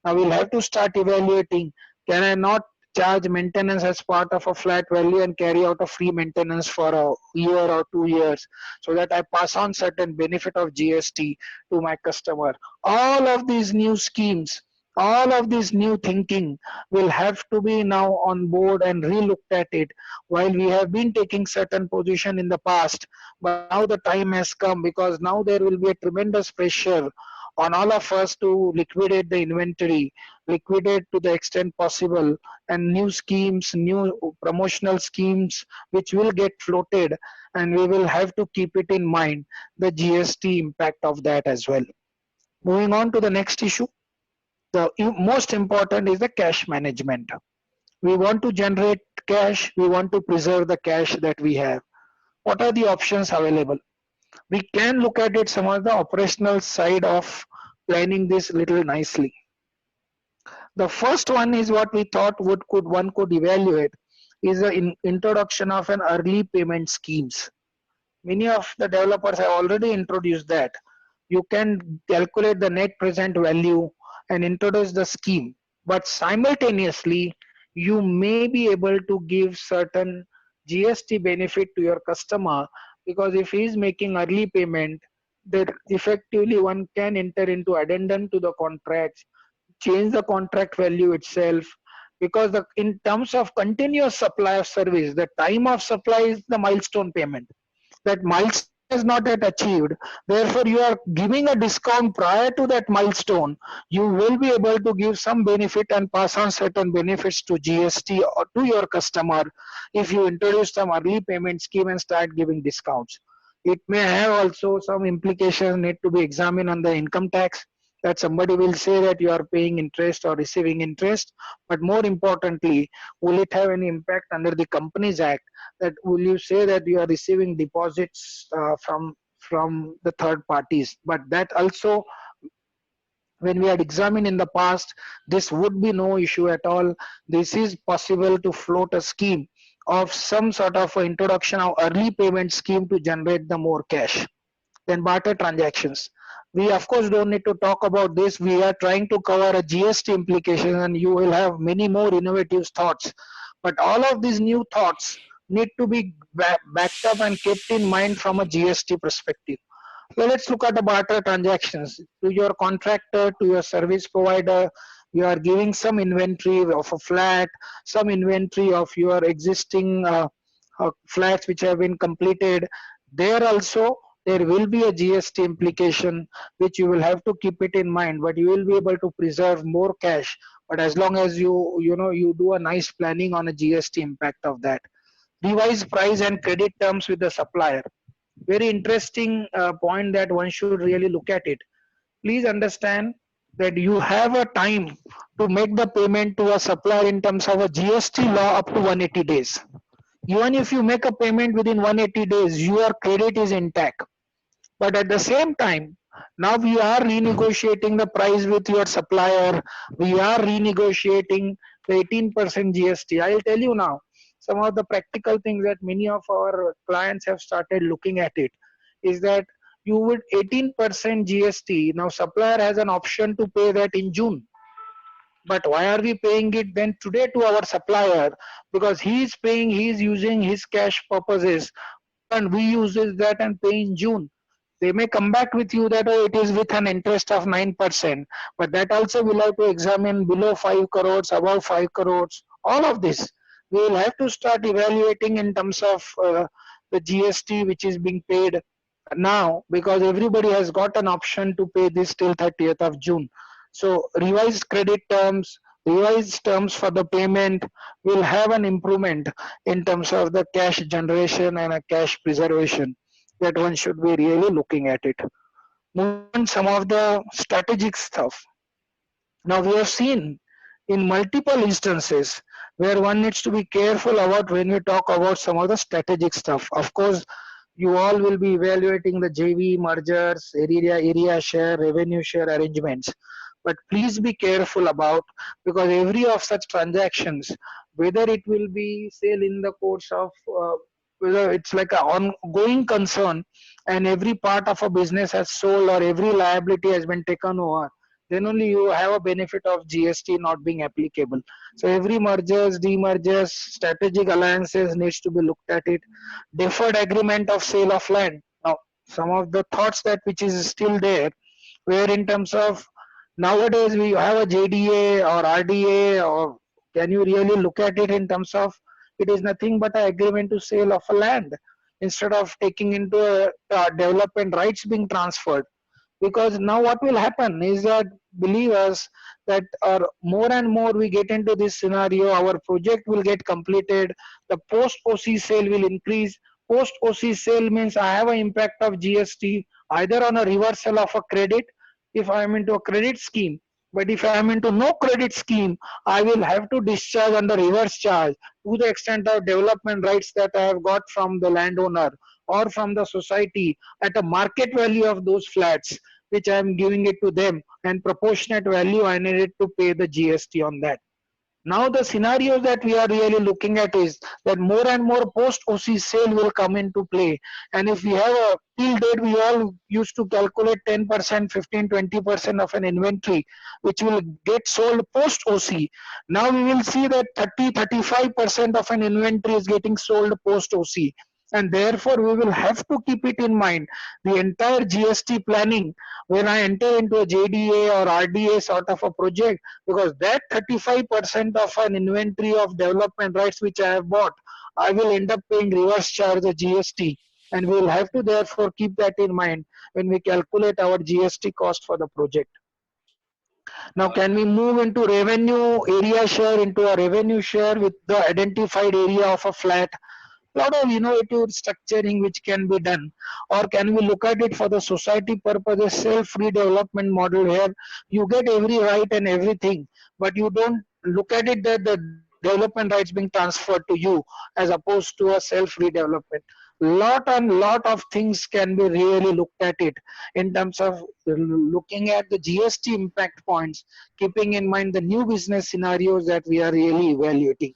Now we'll have to start evaluating, can I not charge maintenance as part of a flat value and carry out a free maintenance for a year or 2 years so that I pass on certain benefit of GST to my customer. All of these new schemes All of this new thinking will have to be now on board and re-looked at it. While we have been taking certain position in the past, but now the time has come, because now there will be a tremendous pressure on all of us to liquidate the inventory, liquidate to the extent possible, and new schemes, new promotional schemes which will get floated, and we will have to keep it in mind, the GST impact of that as well. Moving on to the next issue, the most important is the cash management. We want to generate cash, we want to preserve the cash that we have. What are the options available? We can look at it, some of the operational side of planning this little nicely. The first one is what we thought one could evaluate is the introduction of an early payment schemes. Many of the developers have already introduced that. You can calculate the net present value and introduce the scheme, but simultaneously you may be able to give certain GST benefit to your customer, because if he is making early payment, then effectively one can enter into addendum to the contracts, change the contract value itself, because in terms of continuous supply of service, the time of supply is the milestone payment. That milestone is not yet achieved, therefore you are giving a discount prior to that milestone. You will be able to give some benefit and pass on certain benefits to GST or to your customer if you introduce some early payment scheme and start giving discounts. It may have also some implications need to be examined on the income tax, that somebody will say that you are paying interest or receiving interest, but more importantly, will it have any impact under the Companies Act, that will you say that you are receiving deposits from the third parties. But that also, when we had examined in the past, this would be no issue at all. This is possible to float a scheme of some sort of introduction of early payment scheme to generate the more cash. Then barter transactions, we of course don't need to talk about this. We are trying to cover a GST implication, and you will have many more innovative thoughts, but all of these new thoughts need to be backed up and kept in mind from a GST perspective. So let's look at the barter transactions. To your contractor, to your service provider, you are giving some inventory of a flat, some inventory of your existing flats which have been completed. There also there will be a GST implication which you will have to keep it in mind, but you will be able to preserve more cash. But as long as you do a nice planning on a GST impact of that. Revise price and credit terms with the supplier. Very interesting point that one should really look at it. Please understand that you have a time to make the payment to a supplier in terms of a GST law up to 180 days. Even if you make a payment within 180 days, your credit is intact. But at the same time, now we are renegotiating the price with your supplier. We are renegotiating the 18% GST. I'll tell you now, some of the practical things that many of our clients have started looking at it is that you would 18% GST. Now supplier has an option to pay that in June. But why are we paying it then today to our supplier? Because he is paying, he is using his cash purposes, and we uses that and pay in June. They may come back with you that, oh, it is with an interest of 9%, but that also will have to examine below 5 crores, above 5 crores, all of this. We will have to start evaluating in terms of the GST which is being paid now, because everybody has got an option to pay this till 30th of June. So revised credit terms, revised terms for the payment will have an improvement in terms of the cash generation and a cash preservation, that one should be really looking at it. Moving on, some of the strategic stuff. Now we have seen in multiple instances where one needs to be careful about when we talk about some of the strategic stuff. Of course, you all will be evaluating the JV mergers, area share, revenue share arrangements. But please be careful about, because every of such transactions, whether it will be sale in the course of whether it's like an ongoing concern and every part of a business has sold or every liability has been taken over, then only you have a benefit of GST not being applicable. So every mergers, demergers, strategic alliances needs to be looked at it. Deferred agreement of sale of land. Now, some of the thoughts that which is still there, where in terms of Nowadays we have a JDA or RDA, or can you really look at it in terms of it is nothing but an agreement to sale of a land instead of taking into development rights being transferred. Because now what will happen is that, believe us, that more and more we get into this scenario, our project will get completed, the post OC sale will increase. Post OC sale means I have an impact of GST either on a reversal of a credit if I am into a credit scheme, but if I am into no credit scheme, I will have to discharge under reverse charge to the extent of development rights that I have got from the landowner or from the society at a market value of those flats, which I am giving it to them, and proportionate value I needed to pay the GST on that. Now the scenarios that we are really looking at is that more and more post OC sale will come into play. And if we have a till date, we all used to calculate 10%, 15, 20% of an inventory, which will get sold post OC. Now we will see that 30, 35% of an inventory is getting sold post OC. And therefore, we will have to keep it in mind. The entire GST planning when I enter into a JDA or RDA sort of a project, because that 35% of an inventory of development rights which I have bought, I will end up paying reverse charge the GST, and we will have to therefore keep that in mind when we calculate our GST cost for the project. Now can we move into revenue area share, into a revenue share with the identified area of a flat? Lot of innovative structuring which can be done, or can we look at it for the society purposes, self redevelopment model, where you get every right and everything, but you don't look at it that the development rights being transferred to you as opposed to a self redevelopment. Lot of things can be really looked at it in terms of looking at the GST impact points, keeping in mind the new business scenarios that we are really evaluating.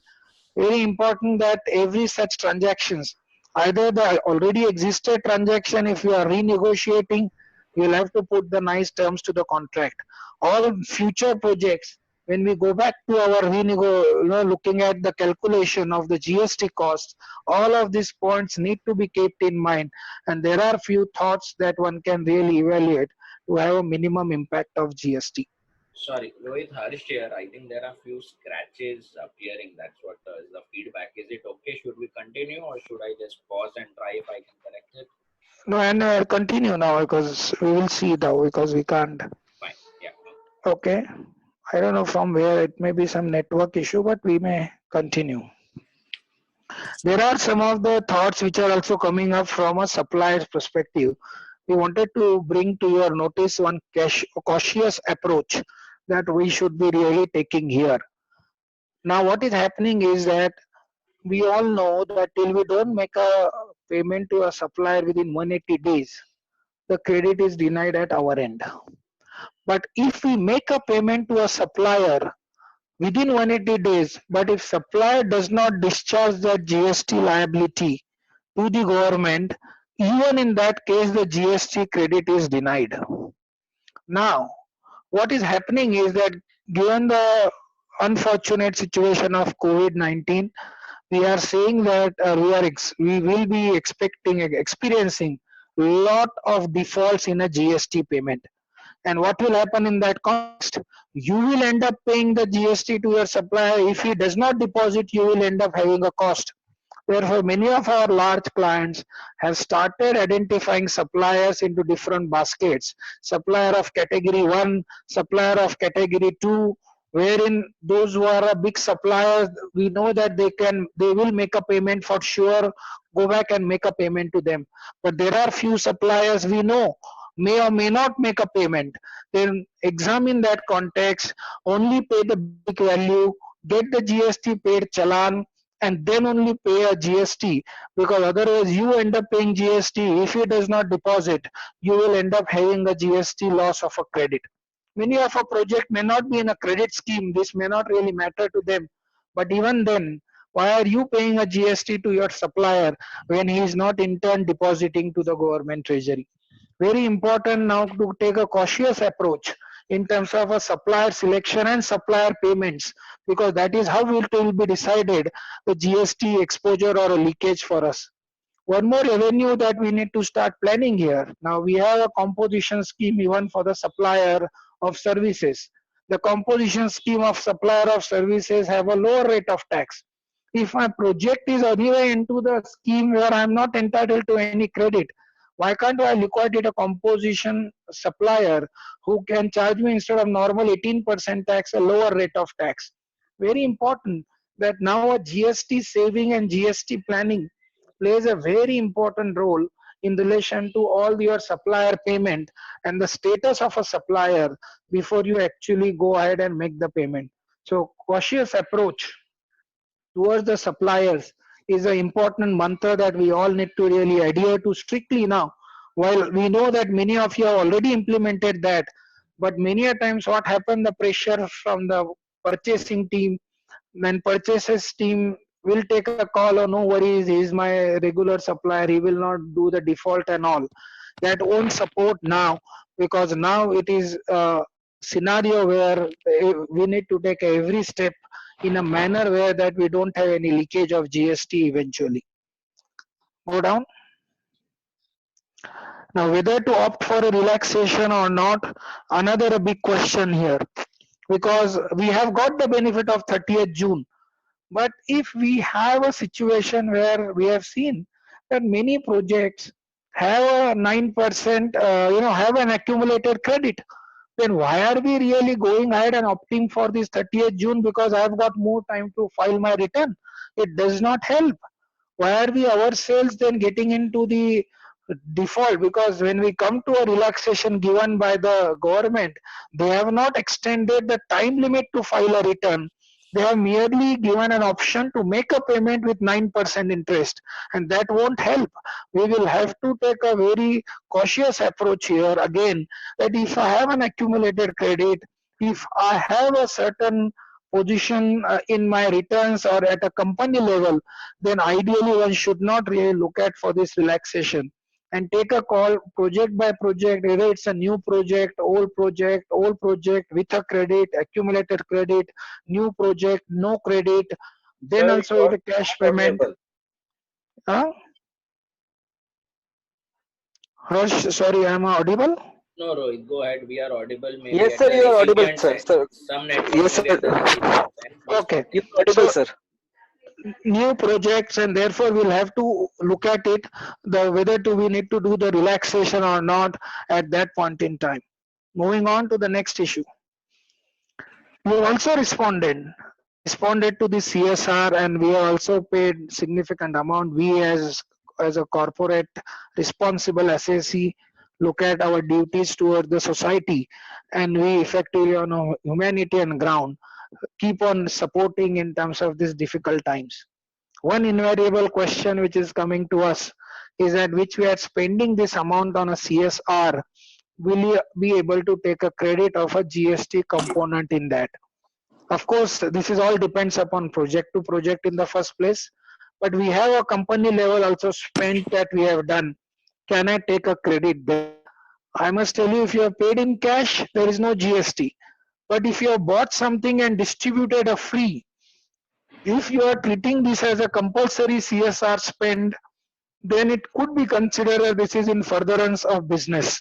Very important that every such transactions, either the already existed transaction, if you are renegotiating, you'll have to put the nice terms to the contract. All future projects, when we go back to our looking at the calculation of the GST cost, all of these points need to be kept in mind, and there are few thoughts that one can really evaluate to have a minimum impact of GST. Sorry, Rohit, Harish here. I think there are few scratches appearing. That's what is the feedback. Is it okay? Should we continue or should I just pause and try if I can correct it? No, and continue now because we will see now because we can't. Fine. Yeah. Okay. I don't know from where, it may be some network issue, but we may continue. There are some of the thoughts which are also coming up from a supplier's perspective. We wanted to bring to your notice one cautious approach that we should be really taking here. Now, what is happening is that we all know that till we don't make a payment to a supplier within 180 days, the credit is denied at our end. But if we make a payment to a supplier within 180 days, but if supplier does not discharge that GST liability to the government, even in that case, the GST credit is denied. Now, what is happening is that given the unfortunate situation of COVID-19, we are saying that we will be experiencing lot of defaults in a GST payment. And what will happen in that context? You will end up paying the GST to your supplier. If he does not deposit, you will end up having a cost. Therefore, many of our large clients have started identifying suppliers into different baskets. Supplier of category 1, supplier of category 2, wherein those who are a big suppliers, we know that they will make a payment for sure, go back and make a payment to them. But there are few suppliers we know may or may not make a payment. Then examine that context, only pay the basic value, get the GST paid challan, and then only pay a GST, because otherwise you end up paying GST. If he does not deposit, you will end up having a GST loss of a credit. Many of a project may not be in a credit scheme, this may not really matter to them, but even then, why are you paying a GST to your supplier when he is not in turn depositing to the government treasury? Very important now to take a cautious approach in terms of a supplier selection and supplier payments, because that is how it will be decided the GST exposure or a leakage for us. One more revenue that we need to start planning here. Now we have a composition scheme even for the supplier of services. The composition scheme of supplier of services have a lower rate of tax. If my project is anyway into the scheme where I'm not entitled to any credit, why can't I liquidate a composition supplier who can charge me instead of normal 18% tax, a lower rate of tax? Very important that now a GST saving and GST planning plays a very important role in relation to all your supplier payment and the status of a supplier before you actually go ahead and make the payment. So cautious approach towards the suppliers is an important mantra that we all need to really adhere to strictly now. While we know that many of you have already implemented that, but many a times what happened, the pressure from the purchasing team, then purchases team will take a call, oh no worries, he is my regular supplier, he will not do the default and all. That won't support now, because now it is a scenario where we need to take every step in a manner where that we don't have any leakage of GST eventually. Go down. Now whether to opt for a relaxation or not, another big question here, because we have got the benefit of 30th June. But if we have a situation where we have seen that many projects have a 9%, have an accumulated credit, then why are we really going ahead and opting for this 30th June because I have got more time to file my return? It does not help. Why are we ourselves then getting into the default? Because when we come to a relaxation given by the government, they have not extended the time limit to file a return. They have merely given an option to make a payment with 9% interest, and that won't help. We will have to take a very cautious approach here again, that if I have an accumulated credit, if I have a certain position in my returns or at a company level, then ideally one should not really look at for this relaxation and take a call project by project, whether it's a new project, old project with a credit, accumulated credit, new project, no credit, then Sir, also you with are a cash not payment. audible. Huh? Harsh, sorry, am I audible? No, Rohit, go ahead. We are audible. Maybe Yes, at sir, the you are audible, recipient sir. side. Sir, Some network yes, may sir. get the recipient side. Please Okay, You continue. are audible, so sir. new projects, and therefore we'll have to look at it, the whether to we need to do the relaxation or not at that point in time. Moving on to the next issue. We also responded to the CSR, and we have also paid significant amount. We as a corporate responsible SAC look at our duties toward the society, and we effectively on a humanitarian ground keep on supporting in terms of these difficult times. One invariable question which is coming to us is that which we are spending this amount on a CSR, will you be able to take a credit of a GST component in that? Of course, this is all depends upon project to project in the first place, but we have a company level also spent that we have done. Can I take a credit there? I must tell you, if you have paid in cash, there is no GST. But if you have bought something and distributed a free, if you are treating this as a compulsory CSR spend, then it could be considered that this is in furtherance of business.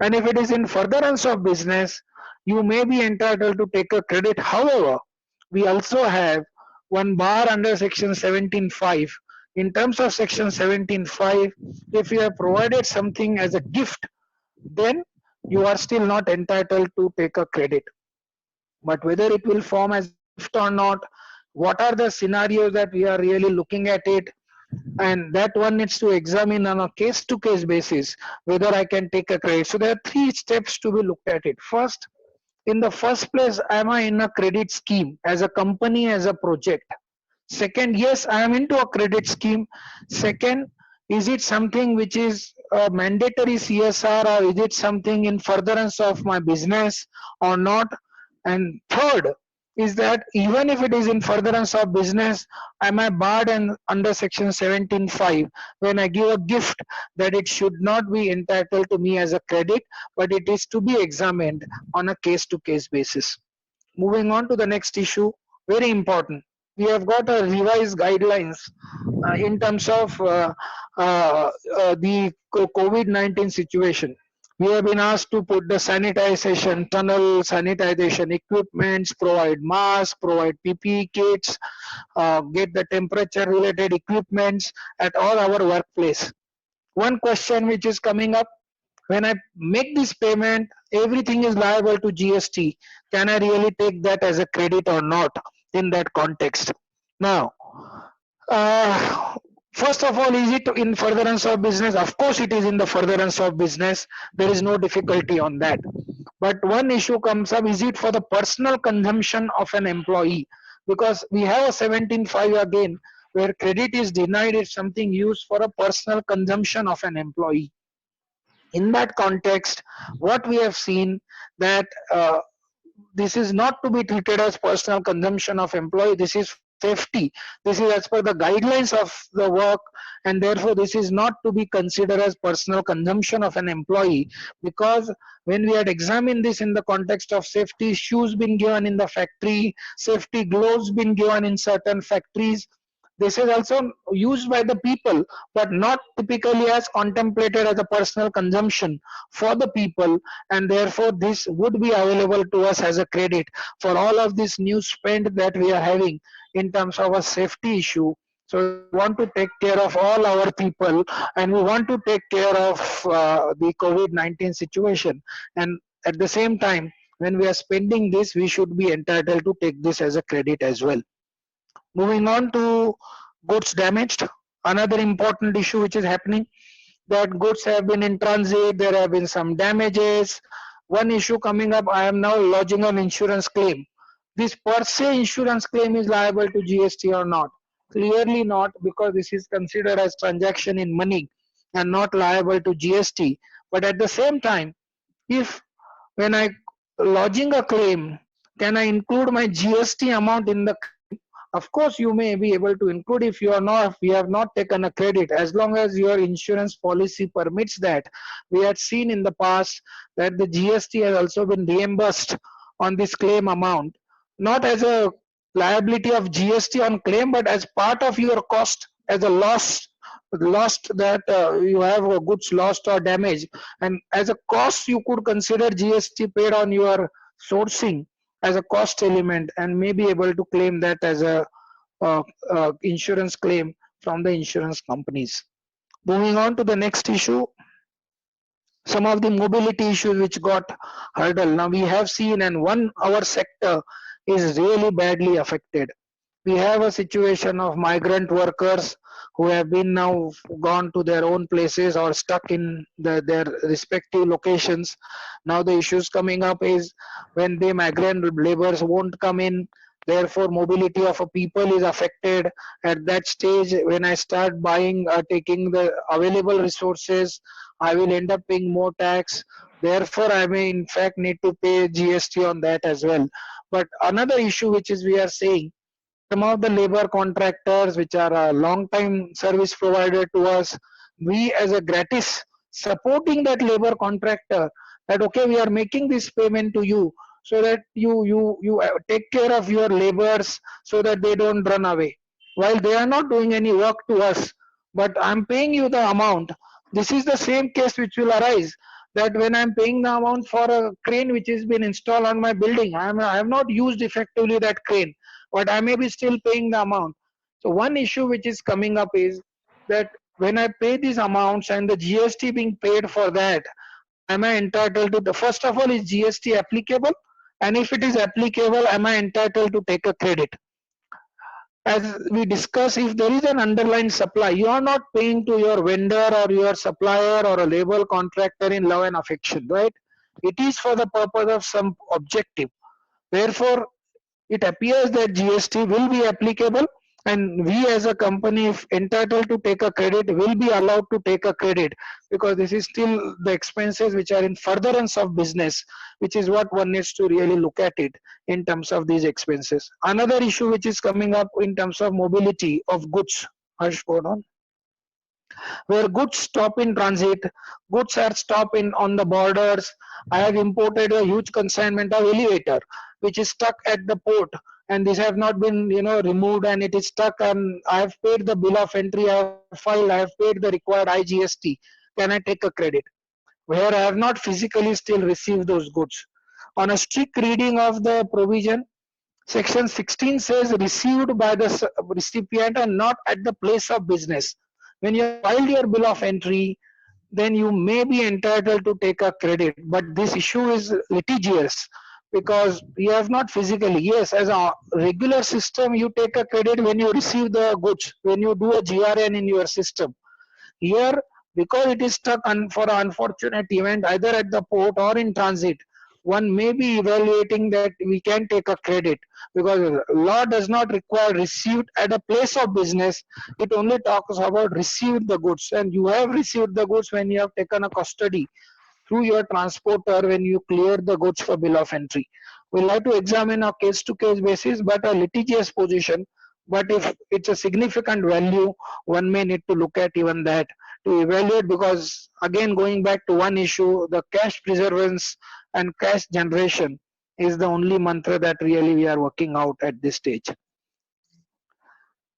And if it is in furtherance of business, you may be entitled to take a credit. However, we also have one bar under section 17.5. In terms of section 17.5, if you have provided something as a gift, then you are still not entitled to take a credit. But whether it will form as gift or not, what are the scenarios that we are really looking at it, and that one needs to examine on a case to case basis whether I can take a credit. So there are three steps to be looked at it. First, in the first place, am I in a credit scheme as a company, as a project? Second, yes, I am into a credit scheme. Second, is it something which is a mandatory CSR, or is it something in furtherance of my business or not? And third is that even if it is in furtherance of business, am I barred and under section 17.5 when I give a gift, that it should not be entitled to me as a credit, but it is to be examined on a case to case basis. Moving on to the next issue, very important. We have got a revised guidelines in terms of the COVID-19 situation. We have been asked to put the sanitization, tunnel sanitization equipments, provide masks, provide PPE kits, get the temperature related equipments at all our workplace. One question which is coming up: when I make this payment, everything is liable to GST. Can I really take that as a credit or not in that context? Now, uh, first of all, is it in furtherance of business? Of course, it is in the furtherance of business. There is no difficulty on that. But one issue comes up: is it for the personal consumption of an employee? Because we have a 17.5 again, where credit is denied if something used for a personal consumption of an employee. In that context, what we have seen that this is not to be treated as personal consumption of employee. This is for safety. This is as per the guidelines of the work, and therefore this is not to be considered as personal consumption of an employee, because when we had examined this in the context of safety, shoes been given in the factory, safety gloves been given in certain factories. This is also used by the people, but not typically as contemplated as a personal consumption for the people, and therefore this would be available to us as a credit for all of this new spend that we are having in terms of a safety issue. So we want to take care of all our people, and we want to take care of the COVID-19 situation. And at the same time, when we are spending this, we should be entitled to take this as a credit as well. Moving on to goods damaged, another important issue which is happening, that goods have been in transit, there have been some damages. One issue coming up: I am now lodging an insurance claim. This per se insurance claim is liable to GST or not? Clearly not, because this is considered as transaction in money and not liable to GST. But at the same time, if when I lodging a claim, can I include my GST amount in the claim? Of course, you may be able to include if you are not, if you have not taken a credit, as long as your insurance policy permits that. We had seen in the past that the GST has also been reimbursed on this claim amount, not as a liability of GST on claim, but as part of your cost, as a lost that you have goods lost or damaged, and as a cost you could consider GST paid on your sourcing as a cost element, and may be able to claim that as a insurance claim from the insurance companies. Moving on to the next issue, some of the mobility issues which got hurdled. Now we have seen, and one our sector is really badly affected. We have a situation of migrant workers who have been now gone to their own places or stuck in their respective locations. Now the issues coming up is when the migrant laborers won't come in, therefore mobility of a people is affected. At that stage, when I start buying, taking the available resources, I will end up paying more tax. Therefore, I may in fact need to pay GST on that as well. But another issue which is we are saying, some of the labor contractors which are a long time service provider to us, we as a gratis supporting that labor contractor, that okay, we are making this payment to you so that you take care of your laborers so that they don't run away, while they are not doing any work to us, but I'm paying you the amount. This is the same case which will arise, that when I'm paying the amount for a crane which has been installed on my building, I have not used effectively that crane, but I may be still paying the amount. So one issue which is coming up is that when I pay these amounts and the GST being paid for that, am I entitled to the, first of all, is GST applicable? And if it is applicable, am I entitled to take a credit? As we discuss, if there is an underlying supply, you are not paying to your vendor or your supplier or a labor contractor in love and affection, right? It is for the purpose of some objective. Therefore, it appears that GST will be applicable, and we as a company, if entitled to take a credit, will be allowed to take a credit, because this is still the expenses which are in furtherance of business, which is what one needs to really look at it in terms of these expenses. Another issue which is coming up in terms of mobility of goods, Harsh, go on, where goods stop in transit, goods are stopped in on the borders. I have imported a huge consignment of elevator which is stuck at the port, and this have not been removed, and it is stuck, and I have paid the bill of entry, I have filed, I have paid the required IGST. Can I take a credit? where I have not physically still received those goods. On a strict reading of the provision, Section 16 says received by the recipient and not at the place of business. When you have filed your bill of entry, then you may be entitled to take a credit. But this issue is litigious because you have not physically. Yes, as a regular system, you take a credit when you receive the goods, when you do a GRN in your system. Here, because it is stuck for an unfortunate event either at the port or in transit, one may be evaluating that we can take a credit because law does not require receipt at a place of business. It only talks about received the goods, and you have received the goods when you have taken a custody through your transporter when you clear the goods for bill of entry. We'll have to examine a case to case basis, but a litigious position. But if it's a significant value, one may need to look at even that to evaluate, because again, going back to one issue, the cash preservance and cash generation is the only mantra that really we are working out at this stage.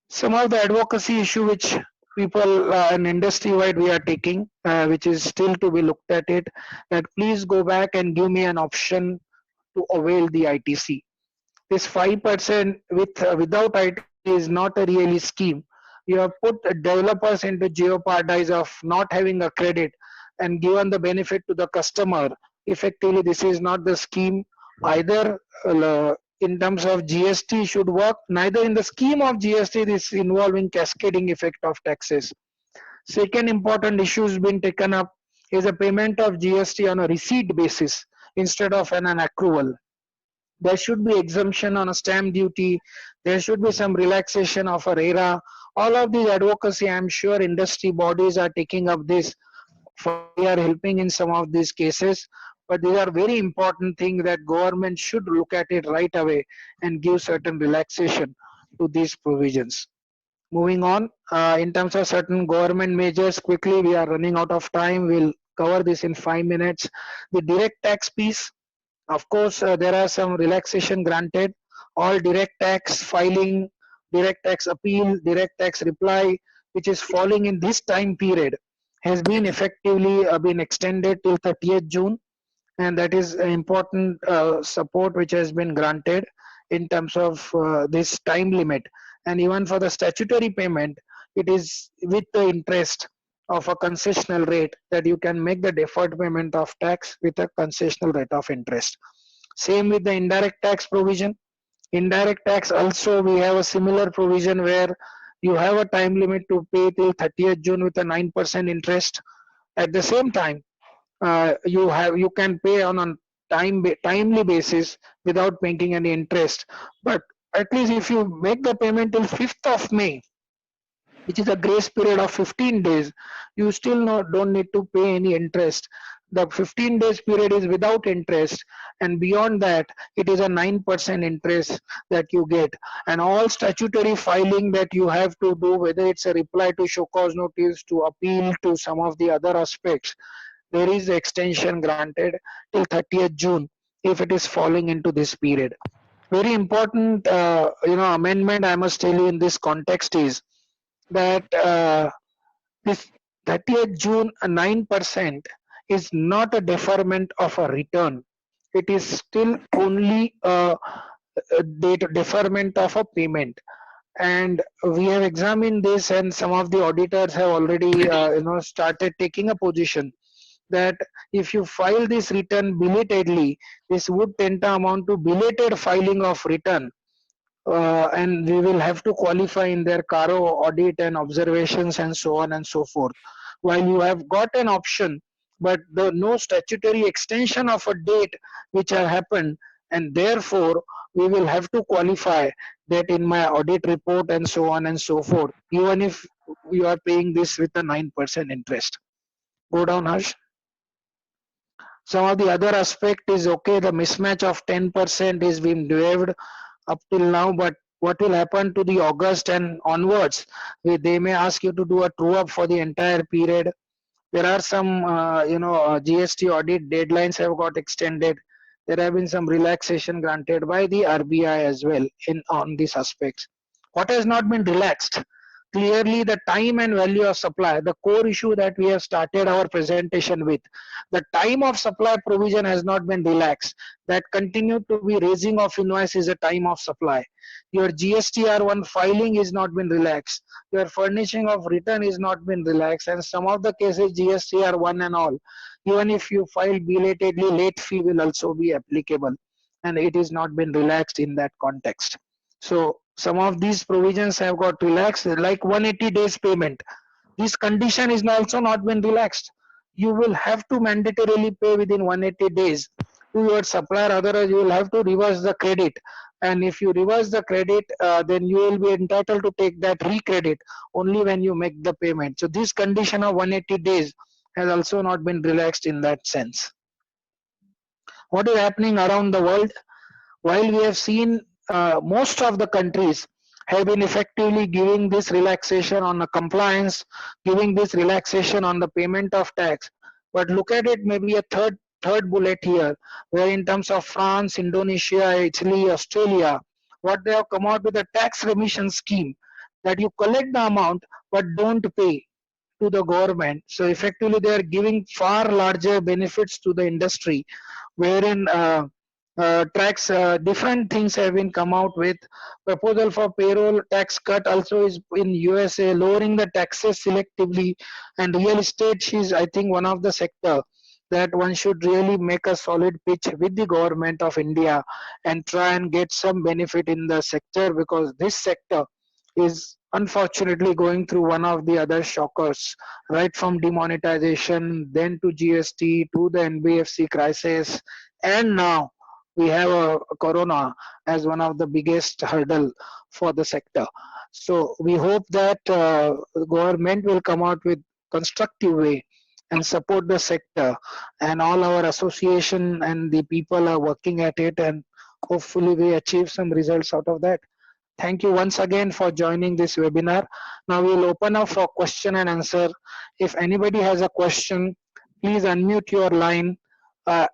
Some of the advocacy issue which people and industry wide we are taking, which is still to be looked at it, that please go back and give me an option to avail the ITC. This 5% without ITC is not a really scheme. You have put developers into jeopardize of not having a credit and given the benefit to the customer. Effectively, this is not the scheme either. In terms of GST should work, neither in the scheme of GST this involving cascading effect of taxes. Second important issue has been taken up is a payment of GST on a receipt basis instead of an accrual. There should be exemption on a stamp duty. There should be some relaxation of a RERA. All of these advocacy, I'm sure industry bodies are taking up this. We are helping in some of these cases, but these are very important things that government should look at it right away and give certain relaxation to these provisions. Moving on, in terms of certain government measures, quickly we are running out of time. We'll cover this in 5 minutes. The direct tax piece, of course, there are some relaxation granted. All direct tax filing, direct tax appeal, direct tax reply, which is falling in this time period, has been effectively been extended till 30th June, and that is an important support which has been granted in terms of this time limit. And even for the statutory payment, it is with the interest of a concessional rate that you can make the deferred payment of tax with a concessional rate of interest. Same with the indirect tax provision. Indirect tax also we have a similar provision where you have a time limit to pay till 30th June with a 9% interest. At the same time, you can pay on a timely basis without making any interest. But at least if you make the payment till 5th of May, which is a grace period of 15 days, you still don't need to pay any interest. The 15 days period is without interest, and beyond that it is a 9% interest that you get. And all statutory filing that you have to do, whether it's a reply to show cause notice, to appeal, to some of the other aspects, there is extension granted till 30th June if it is falling into this period. Very important amendment I must tell you in this context is that this 30th June 9% is not a deferment of a return. It is still only a deferment of a payment. And we have examined this, and some of the auditors have already started taking a position that if you file this return belatedly, this would tend to amount to belated filing of return. And we will have to qualify in their CARO audit and observations and so on and so forth. While you have got an option, but no statutory extension of a date which have happened, and therefore we will have to qualify that in my audit report and so on and so forth, even if you are paying this with a 9% interest. Go down, Harsh. Some of the other aspect is okay, the mismatch of 10% is being waived up till now, but what will happen to the August and onwards? They may ask you to do a true up for the entire period. There are some GST audit deadlines have got extended. There have been some relaxation granted by the RBI as well on these aspects. What has not been relaxed? clearly the time and value of supply, the core issue that we have started our presentation with. The time of supply provision has not been relaxed. That continued to be raising of invoice is a time of supply. Your GSTR1 filing is not been relaxed. Your furnishing of return is not been relaxed, and some of the cases GSTR1 and all, even if you file belatedly, late fee will also be applicable, and it is not been relaxed in that context. So some of these provisions have got relaxed, like 180 days payment. This condition is also not been relaxed. You will have to mandatorily pay within 180 days to your supplier, otherwise you will have to reverse the credit. And if you reverse the credit, then you will be entitled to take that recredit only when you make the payment. So this condition of 180 days has also not been relaxed in that sense. What is happening around the world? While we have seen most of the countries have been effectively giving this relaxation on the compliance, giving this relaxation on the payment of tax, but look at it, maybe a third bullet here, where in terms of France, Indonesia, Italy, Australia, what they have come out with a tax remission scheme, that you collect the amount but don't pay to the government. So effectively they are giving far larger benefits to the industry, wherein tax different things have been come out with. Proposal for payroll tax cut also is in USA, lowering the taxes selectively. And real estate is, I think, one of the sector that one should really make a solid pitch with the government of India and try and get some benefit in the sector, because this sector is unfortunately going through one of the other shockers, right from demonetization, then to GST, to the NBFC crisis, and now we have a corona as one of the biggest hurdle for the sector. So we hope that the government will come out with constructive way and support the sector, and all our association and the people are working at it, and hopefully we achieve some results out of that. Thank you once again for joining this webinar. Now we'll open up for question and answer. If anybody has a question, please unmute your line,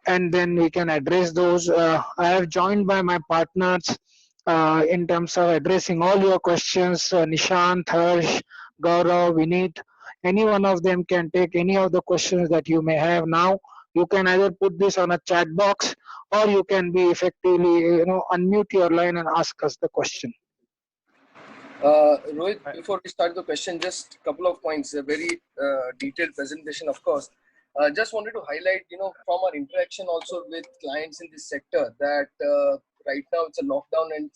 and then we can address those. I have joined by my partners in terms of addressing all your questions. Nishant, Harsh, Gaurav, Vineet, any one of them can take any of the questions that you may have now. You can either put this on a chat box, or you can be effectively, unmute your line and ask us the question. Rohit, before we start the question, just a couple of points, a very detailed presentation, of course. Just wanted to highlight, from our interaction also with clients in this sector, that right now it's a lockdown, and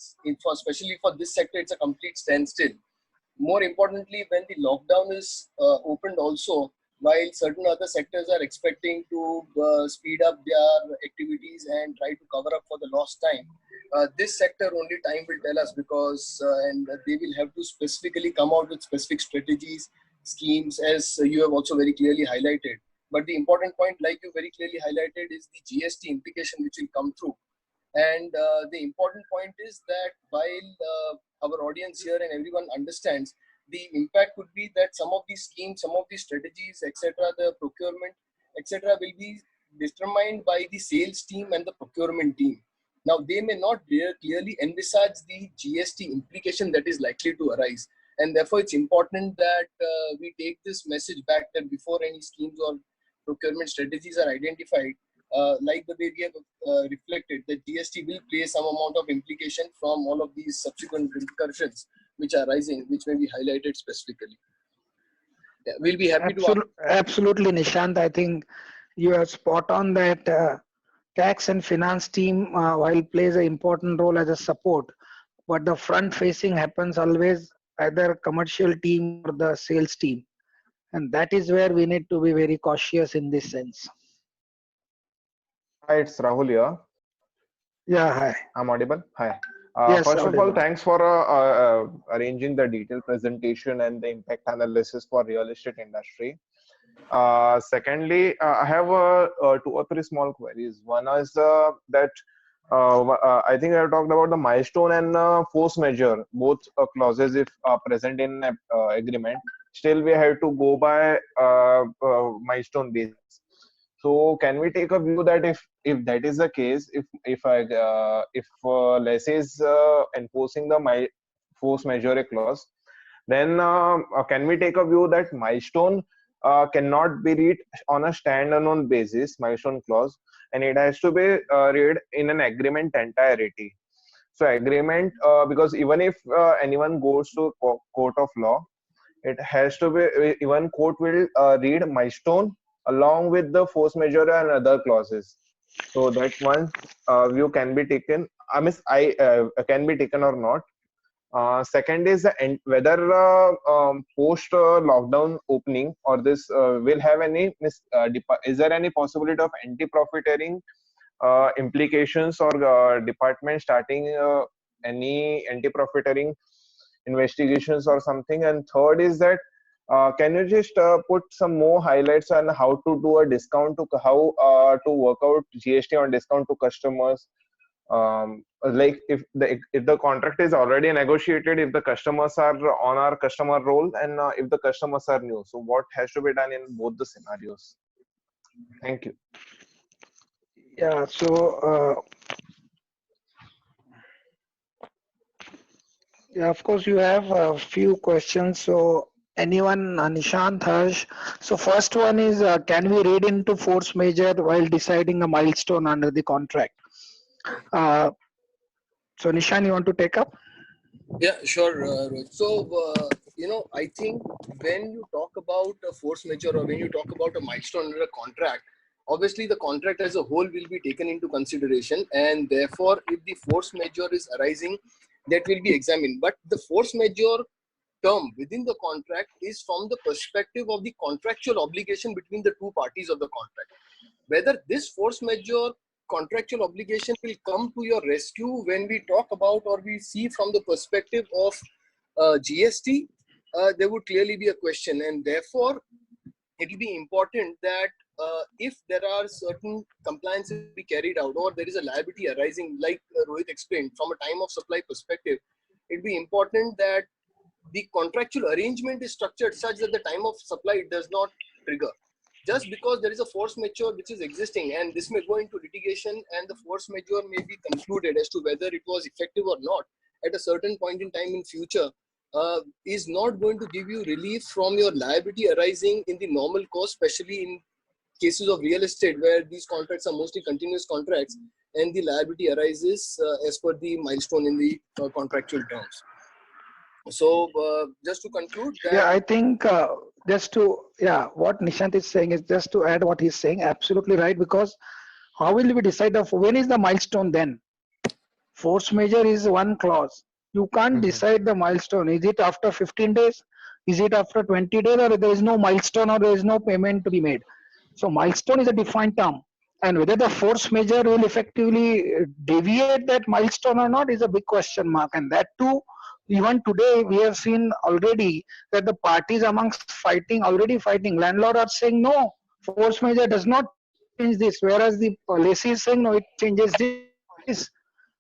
especially for this sector, it's a complete standstill. More importantly, when the lockdown is opened also, while certain other sectors are expecting to speed up their activities and try to cover up for the lost time, this sector only time will tell us, because and they will have to specifically come out with specific strategies, schemes, as you have also very clearly highlighted. But the important point, like you very clearly highlighted, is the GST implication which will come through. And the important point is that while our audience here and everyone understands, the impact could be that some of these schemes, some of these strategies, etc., the procurement, etc., will be determined by the sales team and the procurement team. Now, they may not clearly envisage the GST implication that is likely to arise. And therefore, it's important that we take this message back, that before any schemes or procurement strategies are identified, like the way we have reflected, that GST will play some amount of implication from all of these subsequent repercussions which are rising, which may be highlighted specifically. Yeah, we'll be happy to. Absolutely, Nishant. I think you are spot on that tax and finance team, while plays an important role as a support, but the front facing happens always either commercial team or the sales team. And that is where we need to be very cautious in this sense. Hi, it's Rahul here. Yeah, hi. I'm audible. Hi. Yes, first audible. of all, thanks for arranging the detailed presentation and the impact analysis for real estate industry. Secondly, I have 2 or 3 small queries. One is that I think I have talked about the milestone and force measure, both clauses if present in agreement. Still, we have to go by milestone basis. So, can we take a view that if that is the case, if lessee is enforcing the force majeure clause, then can we take a view that milestone cannot be read on a standalone basis, milestone clause, and it has to be read in an agreement entirety. So agreement, because even if anyone goes to court of law, it has to be, even court will read milestone along with the force majeure and other clauses. So that one view can be taken. I mean, can be taken or not. Second is whether post lockdown opening or this will have any is there any possibility of anti-profiteering implications, or department starting any anti-profiteering investigations or something. And third is that can you just put some more highlights on how to do a discount to how to work out GST on discount to customers? Like if the contract is already negotiated, if the customers are on our customer roll, and if the customers are new, so what has to be done in both the scenarios? Thank you. Yeah, so yeah, of course, you have a few questions. So anyone, Nishant, Harsh. So first one is, can we read into force majeure while deciding a milestone under the contract? So Nishant, you want to take up? Yeah, sure, Rohit. So, I think when you talk about a force majeure or when you talk about a milestone under a contract, obviously the contract as a whole will be taken into consideration, and therefore, if the force majeure is arising, that will be examined. But the force majeure term within the contract is from the perspective of the contractual obligation between the two parties of the contract. Whether this force majeure contractual obligation will come to your rescue when we talk about or we see from the perspective of GST, there would clearly be a question, and therefore it will be important that if there are certain compliances to be carried out or there is a liability arising, like Rohit explained, from a time of supply perspective, it will be important that the contractual arrangement is structured such that the time of supply does not trigger. Just because there is a force majeure which is existing, and this may go into litigation and the force majeure may be concluded as to whether it was effective or not at a certain point in time in future, is not going to give you relief from your liability arising in the normal course, especially in cases of real estate where these contracts are mostly continuous contracts and the liability arises as per the milestone in the contractual terms. So just to conclude that, Yeah, I think what Nishant is saying is, just to add what he's saying, absolutely right. Because how will we decide when is the milestone then? Force majeure is one clause. You can't decide the milestone. Is it after 15 days? Is it after 20 days? Or there is no milestone, or there is no payment to be made? So milestone is a defined term. And whether the force majeure will effectively deviate that milestone or not is a big question mark. And that too, even today, we have seen already that the parties amongst already fighting. Landlord are saying no, force majeure does not change this. Whereas the lessee is saying no, it changes this.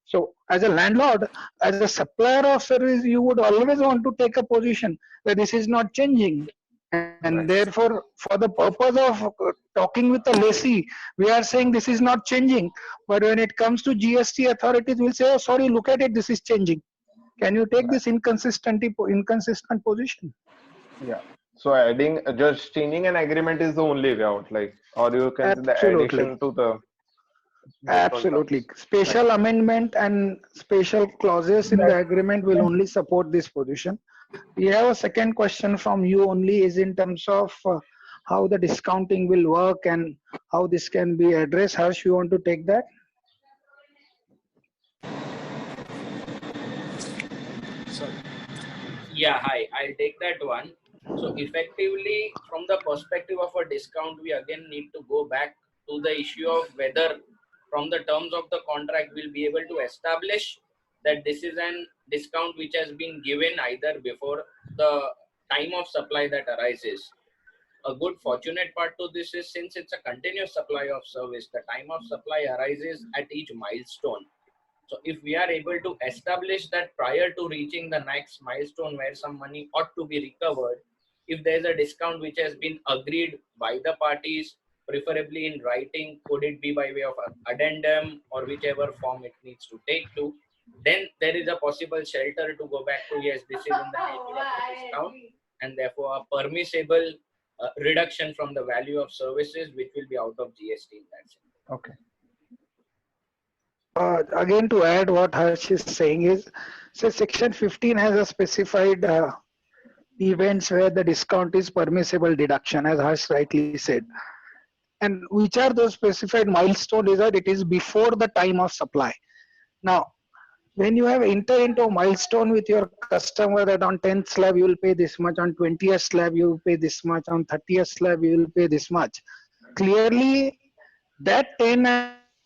So as a landlord, as a supplier of service, you would always want to take a position that this is not changing. And therefore, for the purpose of talking with the lessee, we are saying this is not changing. But when it comes to GST, authorities will say, oh, sorry, look at it, this is changing. Can you take this inconsistent position? Yeah. So adding, just changing an agreement is the only way out, like, or you can say the Absolutely. addition to the milestone Absolutely. terms. Right. Special amendment and special clauses in the agreement will only support this position. We have a second question from you only, is in terms of how the discounting will work and how this can be addressed. Harsh, you want to take that? Yeah, hi, I'll take that one. So effectively, from the perspective of a discount, we again need to go back to the issue of whether from the terms of the contract we'll be able to establish that this is an discount which has been given either before the time of supply that arises. A good fortunate part to this is, since it's a continuous supply of service, the time of supply arises at each milestone. So if we are able to establish that prior to reaching the next milestone where some money ought to be recovered, if there's a discount which has been agreed by the parties, preferably in writing, could it be by way of addendum or whichever form it needs to take to, then there is a possible shelter to go back to, yes, this is in the nature of a discount, and therefore a permissible reduction from the value of services, which will be out of GST in that sense. Okay. Again, to add what Harsh is saying is, so section 15 has a specified events where the discount is permissible deduction, as Harsh rightly said. And which are those specified milestones? Is that it is before the time of supply. Now, when you have entered into a milestone with your customer that on 10th slab you will pay this much, on 20th slab you will pay this much, on 30th slab you will pay this much. Clearly, that 10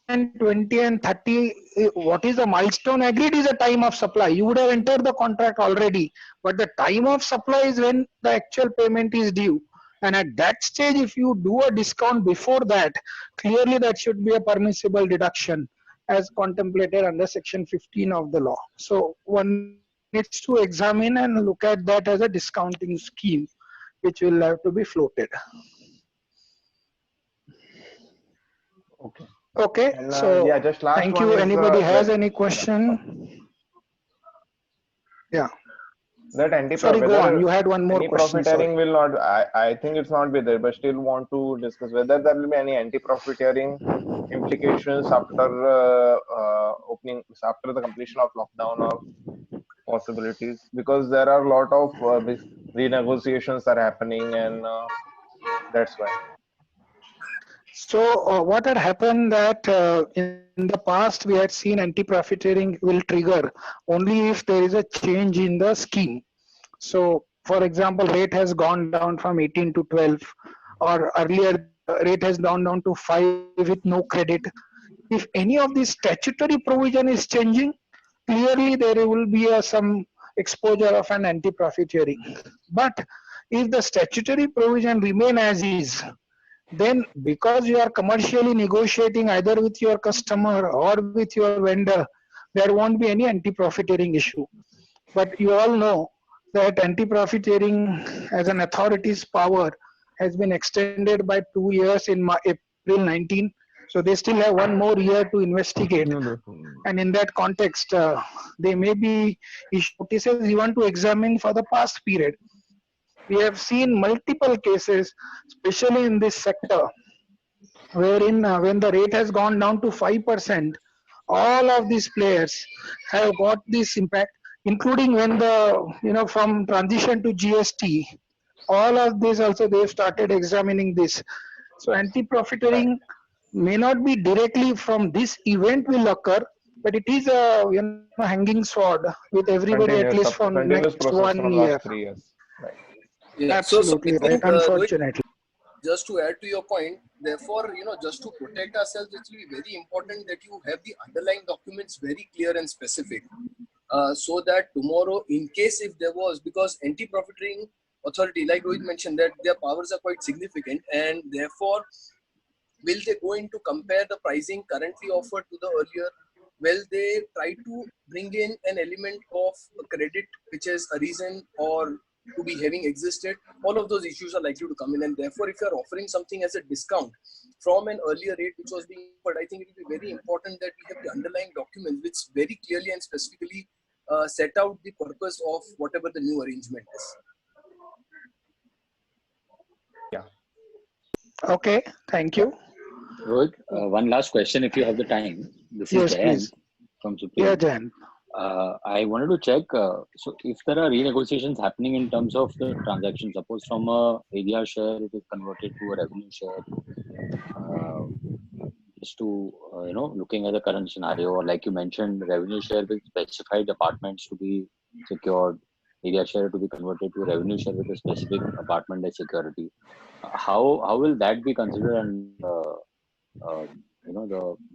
and 20 and 30, what is the milestone agreed is the time of supply. You would have entered the contract already, but the time of supply is when the actual payment is due. And at that stage, if you do a discount before that, clearly that should be a permissible deduction as contemplated under section 15 of the law. So one needs to examine and look at that as a discounting scheme, which will have to be floated. Okay. Okay, And, so yeah, just last thank one you. is, Anybody has that, any question? Yeah. that Sorry, go on. whether You had one more question. anti-profiteering Sorry. will not, I think it's not be there, but still want to discuss whether there will be any anti-profiteering implications after after the completion of lockdown, or possibilities, because there are a lot of renegotiations are happening, and that's why. So what had happened that in the past we had seen anti-profiteering will trigger only if there is a change in the scheme. So for example, rate has gone down from 18 to 12, or earlier rate has gone down to 5 with no credit. If any of this statutory provision is changing, clearly there will be some exposure of an anti-profiteering. But if the statutory provision remain as is, then because you are commercially negotiating either with your customer or with your vendor, there won't be any anti-profiteering issue. But you all know that anti-profiteering as an authority's power has been extended by 2 years in April 19. So they still have 1 more year to investigate. And in that context, they may be issued notices even to examine for the past period. We have seen multiple cases, especially in this sector, wherein when the rate has gone down to 5%, all of these players have got this impact, including when from transition to GST, all of this also they've started examining this. So anti-profiteering may not be directly from this event will occur, but it is a hanging sword with everybody at least for Continuous next process 1 from year. last 3 years. Right. Yeah. So I Absolutely right. think, Rohit, Unfortunately. just to add to your point, therefore, just to protect ourselves, it's really very important that you have the underlying documents very clear and specific, so that tomorrow, in case if there was, because anti-profiteering authority, like Rohit mentioned, that their powers are quite significant, and therefore, will they go in to compare the pricing currently offered to the earlier? Will they try to bring in an element of credit, which is a reason or to be having existed? All of those issues are likely to come in, and therefore, if you are offering something as a discount from an earlier rate which was being offered, I think it will be very important that we have the underlying documents which very clearly and specifically set out the purpose of whatever the new arrangement is. Yeah. Okay, thank you. Rohit, one last question if you have the time. This is Yes, Jayant please. from Supreme. Yeah, Jan. I wanted to check, so if there are renegotiations happening in terms of the transaction, suppose from a area share it is converted to a revenue share, just to, looking at the current scenario, or like you mentioned, revenue share with specified apartments to be secured, area share to be converted to a revenue share with a specific apartment as security. How will that be considered, and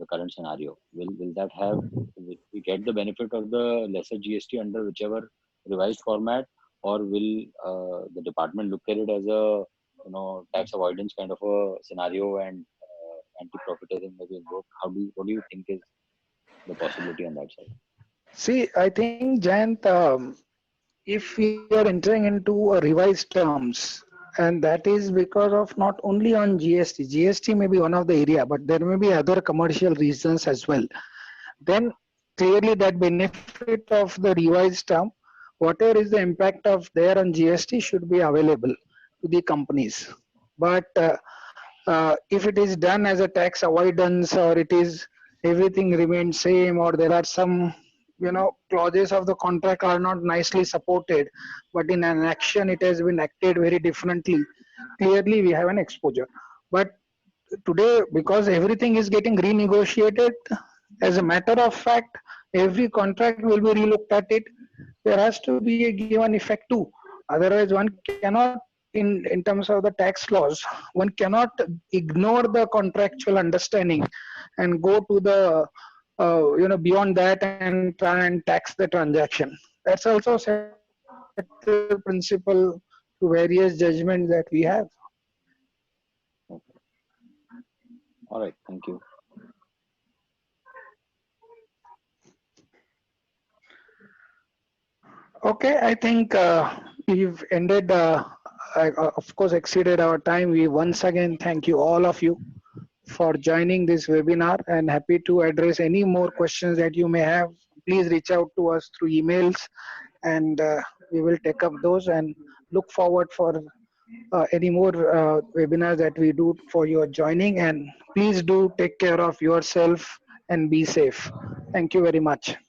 the current scenario? Will that will we get the benefit of the lesser GST under whichever revised format, or will the department look at it as a tax avoidance kind of a scenario, and anti-profiteering may be invoked? What do you think is the possibility on that side? See, I think, Jayant, if we are entering into a revised terms, and that is because of not only on GST may be one of the area, but there may be other commercial reasons as well. Then clearly that benefit of the revised term, whatever is the impact of there on GST should be available to the companies. But if it is done as a tax avoidance, or it is everything remains same, or there are some clauses of the contract are not nicely supported, but in an action it has been acted very differently, clearly we have an exposure. But today, because everything is getting renegotiated, as a matter of fact, every contract will be relooked at it. There has to be a given effect too. Otherwise, one cannot, in terms of the tax laws, one cannot ignore the contractual understanding and go to the beyond that and try and tax the transaction. That's also central principle to various judgments that we have. All right. Thank you. Okay, I think we've ended, of course, exceeded our time. We once again thank you, all of you, for joining this webinar, and happy to address any more questions that you may have. Please reach out to us through emails, and we will take up those and look forward for any more webinars that we do for your joining. And please do take care of yourself and be safe. Thank you very much.